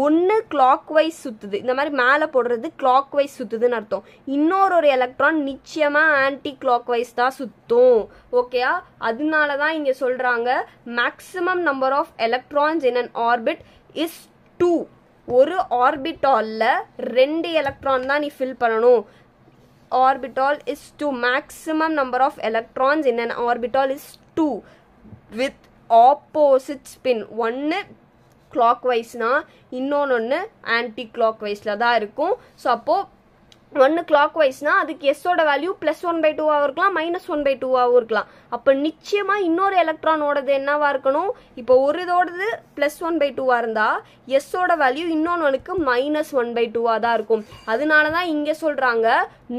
ஒன்று கிளாக் வைஸ் சுற்றுது, இந்த மாதிரி மேலே போடுறது கிளாக் வைஸ் சுற்றுதுன்னு அர்த்தம். இன்னொரு எலக்ட்ரான் நிச்சயமாக ஆன்டி கிளாக் வைஸ் தான் சுற்றும். ஓகேயா? அதனால தான் இங்கே சொல்கிறாங்க maximum number of electrons in an orbit is 2. ஒரு ஆர்பிட்டாலில் 2 எலக்ட்ரான் தான் நீ ஃபில் பண்ணணும். Orbital is 2. Maximum number of electrons in an orbital is 2 with opposite spin. ஒன்று clockwise னா இன்னொன்று anti clockwise தான் இருக்கும். ஸோ அப்போது 1 கிளாக் வைஸ்னா அதுக்கு எஸ்ஸோட வேல்யூ +1/2 இருக்கலாம் -1/2 இருக்கலாம். அப்போ நிச்சயமா இன்னொரு எலக்ட்ரானோடது என்னவா இருக்கணும்? இப்போ ஒரு இதோடது +1/2 இருந்தா எஸ்ஸோட வேல்யூ இன்னொன்னுக்கு -1/2 தான் இருக்கும். அதனால தான் இங்க சொல்றாங்க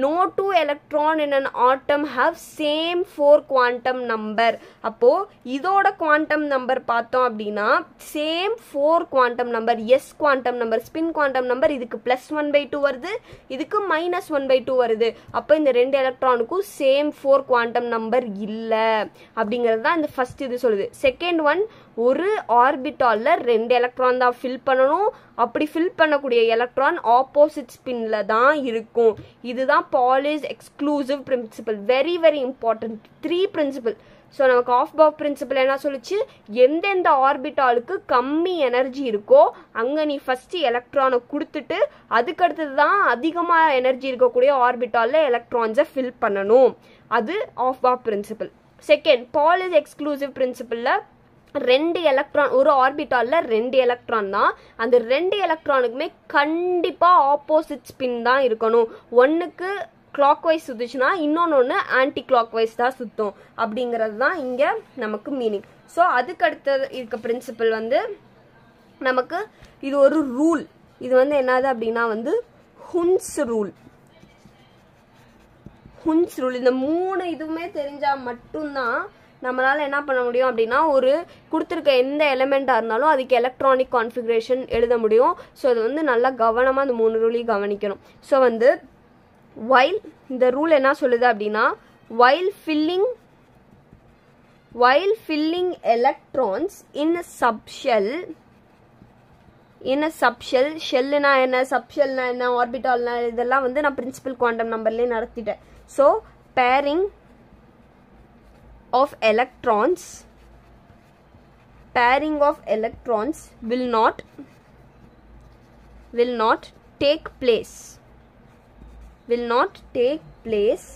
no two electron in an atom have same 4 quantum number. அப்போ இதோட குவாண்டம் நம்பர் பார்த்தோம் அப்படின்னா same 4 quantum number, S quantum number, spin quantum number. இதுக்கு +1/2 வருது, இதுக்கு -1/2 வருது. அப்போ இந்த 2 எலக்ட்ரானுக்கும் சேம் 4 குவாண்டம் நம்பர் இல்லை அப்படிங்கிறது தான் இந்த ஃபர்ஸ்ட் இது சொல்லுது. செகண்ட் ஒன், ஒரு ஆர்பிட்டால்ல 2 எலக்ட்ரான் தான் ஃபில் பண்ணணும். அப்படி ஃபில் பண்ணக்கூடிய எலக்ட்ரான் ஆப்போசிட் ஸ்பின்ல தான் இருக்கும். இதுதான் Pauli's exclusive principle. Very very important 3 principle. So நமக்கு ஆஃபாஃப் பிரின்சிபல் என்ன சொல்லிச்சு? எந்தெந்த ஆர்பிட்டாலுக்கு கம்மி எனர்ஜி இருக்கோ அங்கே நீ ஃபர்ஸ்ட் எலக்ட்ரானை கொடுத்துட்டு அதுக்கடுத்தது தான் அதிகமாக எனர்ஜி இருக்கக்கூடிய ஆர்பிட்டாலில் எலக்ட்ரான்ஸை ஃபில் பண்ணணும். அது ஆஃபாஃப் பிரின்சிபல். செகண்ட், பாலிஸ் எக்ஸ்க்ளூசிவ் பிரின்சிபலில் 2 எலக்ட்ரான், ஒரு ஆர்பிட்டாலில் 2 எலக்ட்ரான் தான். அந்த 2 எலக்ட்ரானுக்குமே கண்டிப்பாக ஆப்போசிட் ஸ்பின் தான் இருக்கணும். ஒன்றுக்கு கிளாக் வைஸ் சுத்துச்சுன்னா இன்னொன்று ஆன்டி கிளாக் வைஸ் தான் சுத்தும் அப்படிங்கிறது தான் இங்கே நமக்கு மீனிங். ஸோ அதுக்கு அடுத்தது இருக்க பிரின்சிபல் வந்து நமக்கு இது ஒரு ரூல். இது வந்து என்னது அப்படின்னா வந்து ஹுன்ஸ் ரூல். Hund's rule. இந்த 3 இதுவுமே தெரிஞ்சால் மட்டும்தான் நம்மளால் என்ன பண்ண முடியும் அப்படின்னா ஒரு கொடுத்துருக்க எந்த எலிமெண்ட்டாக இருந்தாலும் அதுக்கு எலக்ட்ரானிக் கான்ஃபிகரேஷன் எழுத முடியும். ஸோ அது வந்து நல்லா கவனமாக அந்த 3 ரூலையும் கவனிக்கணும். ஸோ வந்து while இந்த ரூல் என்ன சொல்லுது அப்படின்னா while filling electrons in a subshell, ஷெல்லுனா என்ன, சப்ஷெல்னா என்ன, ஆர்பிட்டால்னா இதெல்லாம் வந்து நான் பிரின்சிபல் குவாண்டம் நம்பர்லேயே நடத்திட்டேன். So pairing of electrons will not take place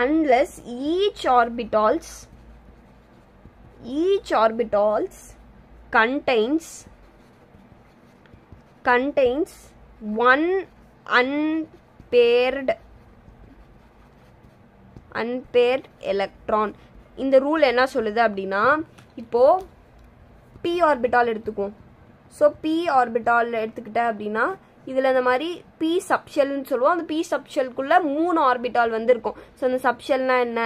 unless each orbitals contains one unpaired electron. இந்த ரூல் என்ன சொல்லுது அப்படின்னா இப்போ p ஆர்பிட்டால் எடுத்துக்குவோம். ஸோ p ஆர்பிட்டால் எடுத்துக்கிட்ட அப்படின்னா இதில் இந்த மாதிரி p சப்ஷெல்னு சொல்லுவோம். அந்த p சப்ஷெல்குள்ள 3 ஆர்பிட்டால் வந்து இருக்கும். ஸோ அந்த சப்ஷெல்னா என்ன,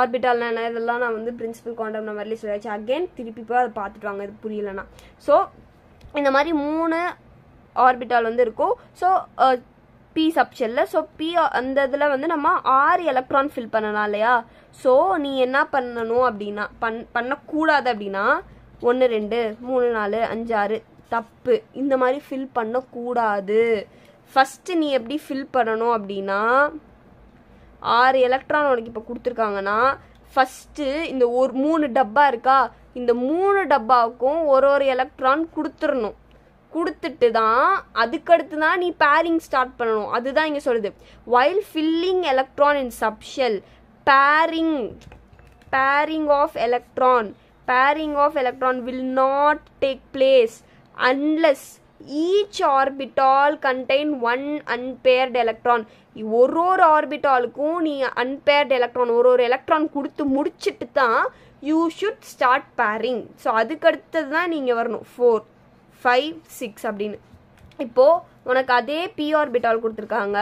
ஆர்பிட்டால்னா என்ன, இதெல்லாம் நான் வந்து பிரின்சிபல் குவாண்டம் நம்பர்லேயே சொல்லியாச்சு. அகெயின் திருப்பி போய் அதை பார்த்துட்டு வாங்க, இது புரியலன்னா. ஸோ இந்த மாதிரி 3 ஆர்பிட்டால் வந்து இருக்கும். So p சப்ஷெல்ல. ஸோ p அந்த இதில் வந்து நம்ம 6 எலக்ட்ரான் ஃபில் பண்ணலாம் இல்லையா? ஸோ நீ என்ன பண்ணணும் அப்படின்னா பண்ணக்கூடாது அப்படின்னா 1 2 3 4 5 6 தப்பு. இந்த மாதிரி ஃபில் பண்ணக்கூடாது. ஃபஸ்ட்டு நீ எப்படி ஃபில் பண்ணணும் அப்படின்னா 6 எலக்ட்ரான் உனக்கு இப்போ கொடுத்துருக்காங்கன்னா ஃபஸ்ட்டு இந்த ஒரு 3 டப்பா இருக்கா, இந்த 3 டப்பாவுக்கும் ஒரு எலக்ட்ரான் கொடுத்துடணும். கொடுத்துட்டு தான் அதுக்கடுத்து தான் நீ பேரிங் ஸ்டார்ட் பண்ணணும். அதுதான் இங்கே சொல்லுது while filling electron in subshell, pairing of electron will not take place unless each orbital contain one unpaired electron. ஒரு ஆர்பிட்டாலுக்கும் நீ அன்பேர்ட் எலக்ட்ரான் ஒரு எலக்ட்ரான் கொடுத்து முடிச்சுட்டு தான் you should start pairing. So அதுக்கடுத்தது தான் நீங்கள் வரணும் 4 5 6 அப்படின்னு. இப்போது உனக்கு அதே p ஆர்பிட்டால் கொடுத்துருக்காங்க.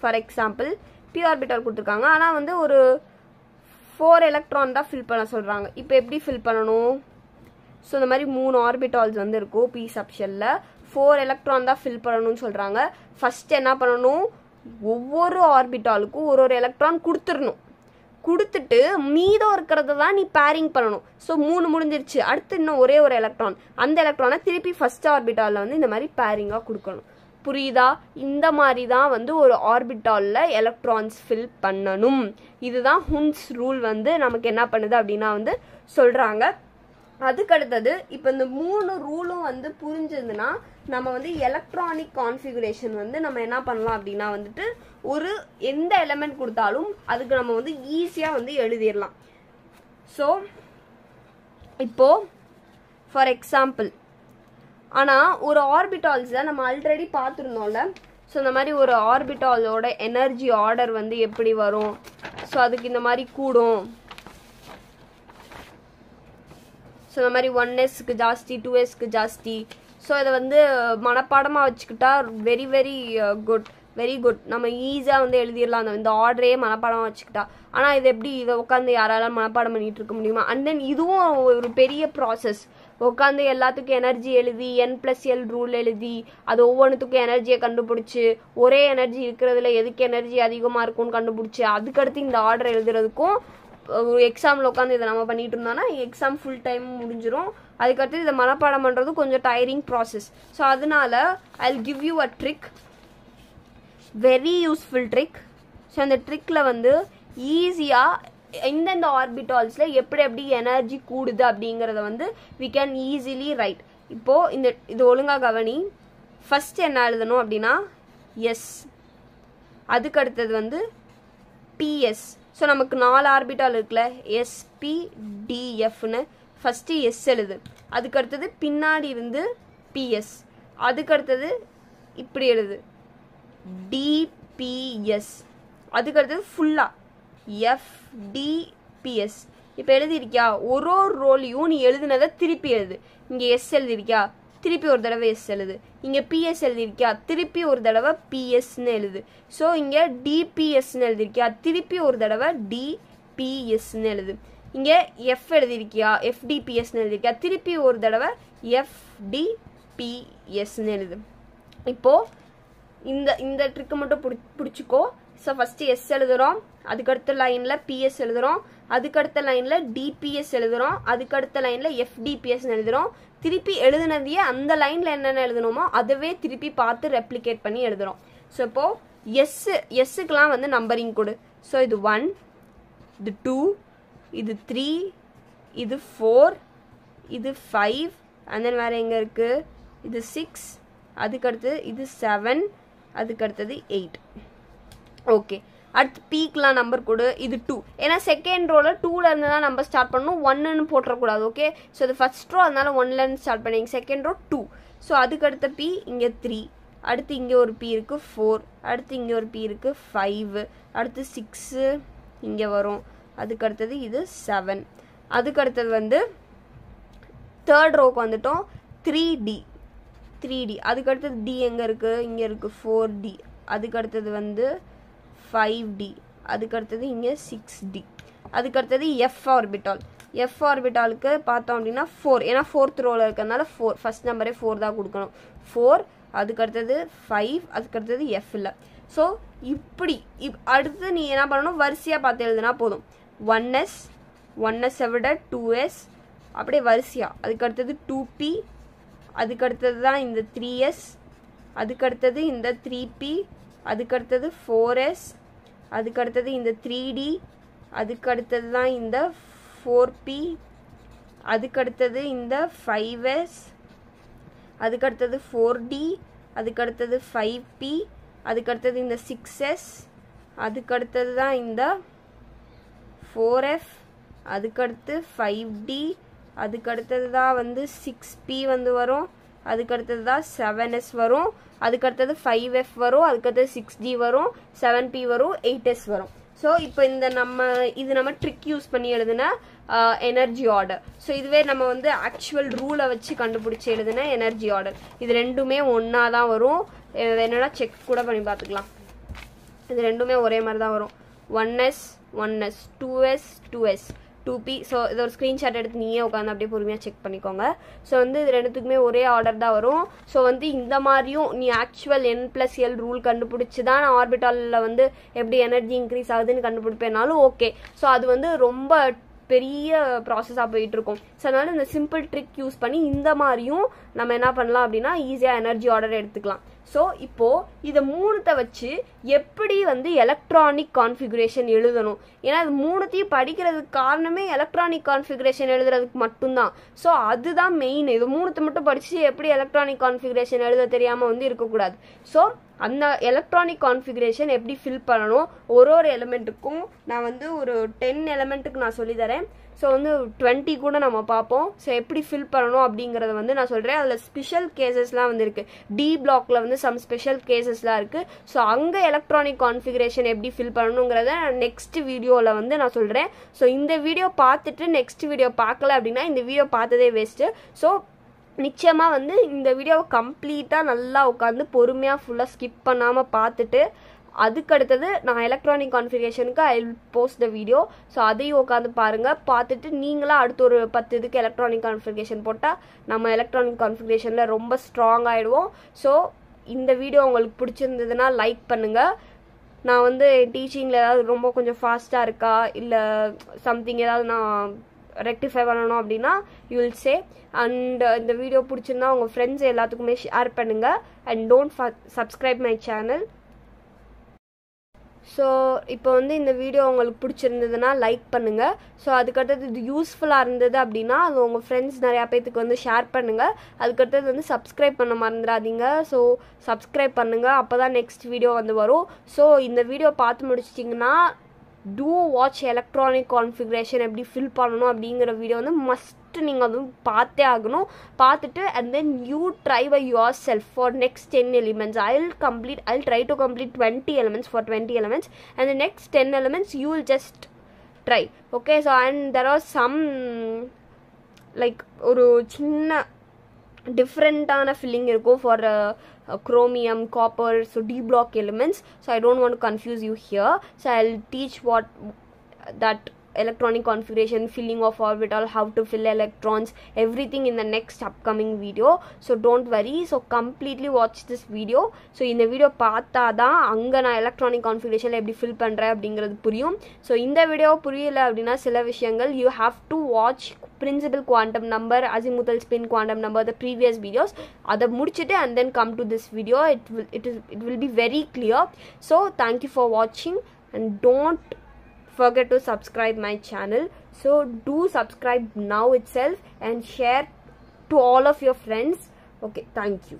ஃபார் எக்ஸாம்பிள் p ஆர்பிட்டால் கொடுத்துருக்காங்க, ஆனால் வந்து ஒரு 4 எலக்ட்ரான் தான் ஃபில் பண்ண சொல்கிறாங்க. இப்போ எப்படி ஃபில் பண்ணணும்? ஸோ இந்த மாதிரி 3 ஆர்பிட்டால்ஸ் வந்து இருக்கும் p சப்ஷெல்ல. 4 எலக்ட்ரான் தான் ஃபில் பண்ணணும்னு சொல்கிறாங்க. ஃபஸ்ட்டு என்ன பண்ணணும், ஒவ்வொரு ஆர்பிட்டாலுக்கும் ஒரு எலக்ட்ரான் கொடுத்துடணும். கொடுத்துட்டு மீதம் இருக்கிறத தான் நீ பேரிங் பண்ணணும். ஸோ 3 முடிஞ்சிருச்சு, அடுத்து இன்னும் ஒரே ஒரு எலக்ட்ரான், அந்த எலக்ட்ரானை திருப்பி ஃபர்ஸ்ட் ஆர்பிட்டாலில் வந்து இந்த மாதிரி பேரிங்காக கொடுக்கணும். புரியுதா? இந்த மாதிரி தான் வந்து ஒரு ஆர்பிட்டாலில் எலக்ட்ரான்ஸ் ஃபில் பண்ணணும். இதுதான் ஹுன்ஸ் ரூல் வந்து நமக்கு என்ன பண்ணுது அப்படின்னா வந்து சொல்கிறாங்க. அதுக்கடுத்தது இப்போ இந்த 3 ரூலும் வந்து புரிஞ்சதுன்னா நம்ம வந்து எலக்ட்ரானிக் கான்ஃபிகரேஷன் வந்து நம்ம என்ன பண்ணலாம் அப்படின்னா வந்துட்டு ஒரு எந்த எலிமெண்ட் கொடுத்தாலும் அதுக்கு நம்ம வந்து ஈஸியாக வந்து எழுதிடலாம். ஸோ இப்போ ஃபார் எக்ஸாம்பிள் ஆனால் ஒரு ஆர்பிட்டால்ஸில் நம்ம ஆல்ரெடி பார்த்துருந்தோம்ல. ஸோ இந்த மாதிரி ஒரு ஆர்பிட்டாலோட எனர்ஜி ஆர்டர் வந்து எப்படி வரும், ஸோ அதுக்கு இந்த மாதிரி கூடும். ஸோ இந்த மாதிரி 1s ஜாஸ்தி 2s ஜாஸ்தி. ஸோ இதை வந்து மனப்பாடமாக வச்சுக்கிட்டா வெரி வெரி குட். நம்ம ஈஸியாக வந்து எழுதிடலாம் இந்த ஆர்டரே மனப்பாடமாக வச்சுக்கிட்டா. ஆனால் இது எப்படி இதை உட்காந்து யாராலும் மனப்பாடம் பண்ணிட்டு இருக்க முடியுமா? அண்ட் தென் இதுவும் ஒரு பெரிய ப்ராசஸ். உட்காந்து எல்லாத்துக்கும் எனர்ஜி எழுதி n+l ரூல் எழுதி அது ஒவ்வொன்றுத்துக்கும் எனர்ஜியை கண்டுபிடிச்சி ஒரே எனர்ஜி இருக்கிறதுல எதுக்கு எனர்ஜி அதிகமாக இருக்கும்னு கண்டுபிடிச்சி அதுக்கடுத்து இந்த ஆர்டர் எழுதுறதுக்கும் ஒரு எக்ஸாமில் உட்காந்து இதை நம்ம பண்ணிட்டு இருந்தோம்னா எக்ஸாம் ஃபுல் டைம் முடிஞ்சிடும். அதுக்கடுத்து இதை மனப்பாடம் பண்ணுறது கொஞ்சம் டயரிங் ப்ராசஸ். ஸோ அதனால I'll give you a trick, very useful trick. So அந்த ட்ரிக்கில் வந்து ஈஸியாக இந்தந்த ஆர்பிட்டால்ஸில் எப்படி எனர்ஜி கூடுது அப்படிங்கிறத வந்து we can easily write. இப்போது இது ஒழுங்காக கவனி. ஃபஸ்ட் என்ன எழுதணும் அப்படின்னா எஸ், அதுக்கடுத்தது வந்து பிஎஸ். ஸோ நமக்கு 4 ஆர்பிட்டால் இருக்குல்ல, SPDFன்னு ஃபஸ்ட்டு எஸ் எழுது. அதுக்கடுத்தது பின்னாடி இருந்து பிஎஸ், அதுக்கடுத்தது இப்படி எழுது டிபிஎஸ், அதுக்கடுத்தது ஃபுல்லாக FDPS. இப்போ எழுதிருக்கியா? ஒரு ரோலையும் நீ எழுதுனதை திருப்பி எழுது. இங்கே எஸ் எழுதிருக்கியா, திருப்பி ஒரு தடவை எஸ் எழுது. இங்கே பிஎஸ் எழுதிருக்கியா, திருப்பி ஒரு தடவை பிஎஸ்ன்னு எழுது. ஸோ இங்கே டிபிஎஸ்ன்னு எழுதிருக்கியா, திருப்பி ஒரு தடவை டிபிஎஸ்ன்னு எழுது. இங்கே எஃப் எழுதிருக்கியா, FDPSன்னு எழுதிருக்கியா, திருப்பி ஒரு தடவை FDPSன்னு எழுது. இப்போது இந்த ட்ரிக்கை மட்டும் பிடிச்சிக்கோ. ஸோ ஃபஸ்ட்டு எஸ் எழுதுகிறோம், அதுக்கடுத்த லைனில் பிஎஸ் எழுதுகிறோம், அதுக்கடுத்த லைனில் டிபிஎஸ் எழுதுகிறோம், அதுக்கடுத்த லைனில் FDPSன்னு எழுதுகிறோம். திருப்பி எழுதுனதையே அந்த லைனில் என்னென்ன எழுதணுமோ அதவே திருப்பி பார்த்து ரெப்ளிகேட் பண்ணி எழுதுகிறோம். ஸோ இப்போது எஸ்ஸுக்கெலாம் வந்து நம்பரிங் கொடு. ஸோ இது 1, இது 2, இது 3, இது 4, இது 5, அண்ட் தென் வேறு எங்கே இருக்குது, இது 6, அதுக்கடுத்தது இது 7, அதுக்கடுத்தது 8. ஓகே, அடுத்து பீக்கெலாம் நம்பர் கொடு. இது 2, ஏன்னா செகண்ட் ரோவில் 2ல இருந்து தான் நம்பர் ஸ்டார்ட் பண்ணணும், 1ன்னு போட்டுறக்கூடாது. ஓகே, ஸோ இது ஃபர்ஸ்ட் ரோ, அதனால 1லேருந்து ஸ்டார்ட் பண்ணிங்க. Second row 2. ஸோ அதுக்கடுத்த பி இங்கே 3, அடுத்து இங்கே ஒரு பி இருக்குது 4, அடுத்து இங்கே ஒரு பி இருக்குது 5, அடுத்து 6 இங்கே வரும், அதுக்கடுத்தது இது 7. அதுக்கடுத்தது வந்து தேர்ட் ரோக்கு வந்துட்டோம் 3D. அதுக்கடுத்தது டி எங்கே இருக்குது, இங்கே இருக்குது 4D. அதுக்கடுத்தது வந்து 5D, அதுக்கடுத்தது இங்கே 6D. அதுக்கடுத்தது எஃப் ஆர்பிட்டாலுக்கு பார்த்தோம் அப்படின்னா 4, ஏன்னா 4th ரோவில் இருக்கிறதுனால 4, ஃபர்ஸ்ட் நம்பரே 4 தான் கொடுக்கணும். 4, அதுக்கடுத்தது 5, அதுக்கடுத்தது எஃப் இல்லை. ஸோ இப்படி அடுத்து நீ என்ன பண்ணணும், வரிசையாக பார்த்து எழுதுனா போதும். 1s விட 2s, அப்படியே வரிசையாக. அதுக்கடுத்தது 2p, அதுக்கடுத்தது தான் இந்த 3s, அதுக்கடுத்தது இந்த 3p, அதுக்கடுத்தது 4s, அதுக்கடுத்தது இந்த 3D, அதுக்கடுத்தது தான் இந்த 4p, அதுக்கடுத்தது இந்த 5s, அதுக்கடுத்தது 4D, அதுக்கடுத்தது 5p, அதுக்கடுத்தது இந்த 6s, அதுக்கடுத்தது தான் இந்த 4f, அதுக்கடுத்து 5D, அதுக்கடுத்தது தான் வந்து 6p வந்து வரும், அதுக்கடுத்தது தான் 7s வரும், அதுக்கடுத்தது 5f வரும், அதுக்கடுத்தது 6D வரும், 7p வரும், 8s வரும். ஸோ இப்போ இது நம்ம ட்ரிக் யூஸ் பண்ணி எழுதுன எனர்ஜி ஆர்டர். ஸோ இதுவே நம்ம வந்து ஆக்சுவல் ரூலை வச்சு கண்டுபிடிச்சி எழுதுன எனர்ஜி ஆர்டர். இது ரெண்டுமே ஒன்றா தான் வரும். என்னென்னா செக் கூட பண்ணி பார்த்துக்கலாம். இது ரெண்டுமே ஒரே மாதிரி தான் வரும். 1s 2s 2p. ஸோ இது ஒரு ஸ்க்ரீன்ஷாட் எடுத்து நீயே உட்காந்து அப்படியே பொறுமையாக செக் பண்ணிக்கோங்க. ஸோ வந்து இது ரெண்டுத்துக்குமே ஒரே ஆர்டர் தான் வரும். ஸோ வந்து இந்த மாதிரியும் நீ ஆக்சுவல் n+l ரூல் கண்டுபிடிச்சி தான் நான் ஆர்பிட்டாலில் வந்து எப்படி எனர்ஜி இன்க்ரீஸ் ஆகுதுன்னு கண்டுபிடிப்பேனாலும் ஓகே. ஸோ அது வந்து ரொம்ப பெரிய ப்ராசஸாக போயிட்டுருக்கும். ஸோ அதனால இந்த சிம்பிள் ட்ரிக் யூஸ் பண்ணி இந்த மாதிரியும் நம்ம என்ன பண்ணலாம் அப்படின்னா ஈஸியாக எனர்ஜி ஆர்டர் எடுத்துக்கலாம். ஸோ இப்போது இதை மூணுத்தை வச்சு எப்படி வந்து எலக்ட்ரானிக் கான்ஃபிகரேஷன் எழுதணும், ஏன்னா அது மூணுத்தையும் படிக்கிறதுக்கு காரணமே எலக்ட்ரானிக் கான்ஃபிகரேஷன் எழுதுறதுக்கு மட்டும்தான். ஸோ அதுதான் மெயின். இது மூணுத்தை மட்டும் படித்து எப்படி எலக்ட்ரானிக் கான்ஃபிகரேஷன் எழுத தெரியாமல் வந்து இருக்கக்கூடாது. ஸோ அந்த எலக்ட்ரானிக் கான்ஃபிகரேஷன் எப்படி ஃபில் பண்ணணும், ஒரு எலிமெண்ட்டுக்கும் நான் வந்து ஒரு 10 எலிமெண்ட்டுக்கு நான் சொல்லித்தரேன். ஸோ வந்து 20 கூட நம்ம பார்ப்போம். ஸோ எப்படி ஃபில் பண்ணணும் அப்படிங்கிறத வந்து நான் சொல்கிறேன். அதில் ஸ்பெஷல் கேசஸ்லாம் வந்து இருக்குது. டி பிளாக்ல வந்து சம் ஸ்பெஷல் கேசஸ்லாம் இருக்குது. ஸோ அங்கே எலக்ட்ரானிக் கான்ஃபிகரேஷன் எப்படி ஃபில் பண்ணணுங்கிறத நெக்ஸ்ட் வீடியோவில் வந்து நான் சொல்கிறேன். ஸோ இந்த வீடியோ பார்த்துட்டு நெக்ஸ்ட் வீடியோ பார்க்கல அப்படின்னா இந்த வீடியோ பார்த்ததே வேஸ்ட்டு. ஸோ நிச்சயமாக வந்து இந்த வீடியோவை கம்ப்ளீட்டாக நல்லா உட்காந்து பொறுமையாக ஃபுல்லாக ஸ்கிப் பண்ணாமல் பார்த்துட்டு அதுக்கடுத்தது நான் எலக்ட்ரானிக் கான்ஃபிகரேஷனுக்கு I will post the video. So அதையும் உட்காந்து பாருங்கள். பார்த்துட்டு நீங்களாம் அடுத்த ஒரு 10 இதுக்கு எலக்ட்ரானிக் கான்ஃபிகரேஷன் போட்டால் நம்ம எலக்ட்ரானிக் கான்ஃபிகரேஷனில் ரொம்ப ஸ்ட்ராங் ஆகிடுவோம். ஸோ இந்த வீடியோ உங்களுக்கு பிடிச்சிருந்ததுன்னா லைக் பண்ணுங்கள். நான் வந்து டீச்சிங்கில் ஏதாவது ரொம்ப கொஞ்சம் ஃபாஸ்ட்டாக இருக்கா இல்லை சம்திங் ஏதாவது நான் ரெக்டிஃபை பண்ணணும் அப்படின்னா யூ வில் சே. அண்ட் இந்த வீடியோ பிடிச்சிருந்தா உங்கள் ஃப்ரெண்ட்ஸ் எல்லாத்துக்குமே ஷேர் பண்ணுங்கள். And don't subscribe my channel. So இப்போ வந்து இந்த வீடியோ உங்களுக்கு பிடிச்சிருந்ததுன்னா லைக் பண்ணுங்கள். ஸோ அதுக்கடுத்தது இது யூஸ்ஃபுல்லாக இருந்தது அப்படின்னா அது உங்கள் ஃப்ரெண்ட்ஸ் நிறையா பேத்துக்கு வந்து ஷேர் பண்ணுங்கள். அதுக்கடுத்தது வந்து சப்ஸ்கிரைப் பண்ண மறந்துடாதீங்க. ஸோ சப்ஸ்கிரைப் பண்ணுங்கள், அப்போ தான் நெக்ஸ்ட் வீடியோ வந்து வரும். ஸோ இந்த வீடியோ பார்த்து முடிச்சிட்டிங்கன்னா டூ வாட்ச் எலக்ட்ரானிக் கான்ஃபிகரேஷன் எப்படி ஃபில் பண்ணணும் அப்படிங்கிற வீடியோ வந்து மஸ்ட்டு நீங்கள் வந்து பார்த்தே ஆகணும். பார்த்துட்டு and then you try by yourself for next 10 elements. I'll try to complete 20 elements for 20 elements and the next 10 elements you will just try. Okay, so and there are some like ஒரு சின்ன டிஃப்ரெண்ட்டான filling இருக்கும் for chromium, copper, so D block elements. So I don't want to confuse you here. So I'll teach what that electronic configuration, filling of orbital, how to fill electrons, everything in the next upcoming video. So don't worry. So completely watch this video. So in the video பார்த்தா தான் அங்கே நான் electronic configuration எப்படி fill பண்ணுறேன் அப்படிங்கிறது புரியும். So இந்த video புரியலை அப்படின்னா சில விஷயங்கள் you have to watch principal quantum number, azimuthal spin quantum number, the previous videos. அதை முடிச்சிட்டு and then come to this video. It will be very clear. So thank you for watching and don't forget to subscribe my channel. So do subscribe now itself and share to all of your friends. Okay, thank you.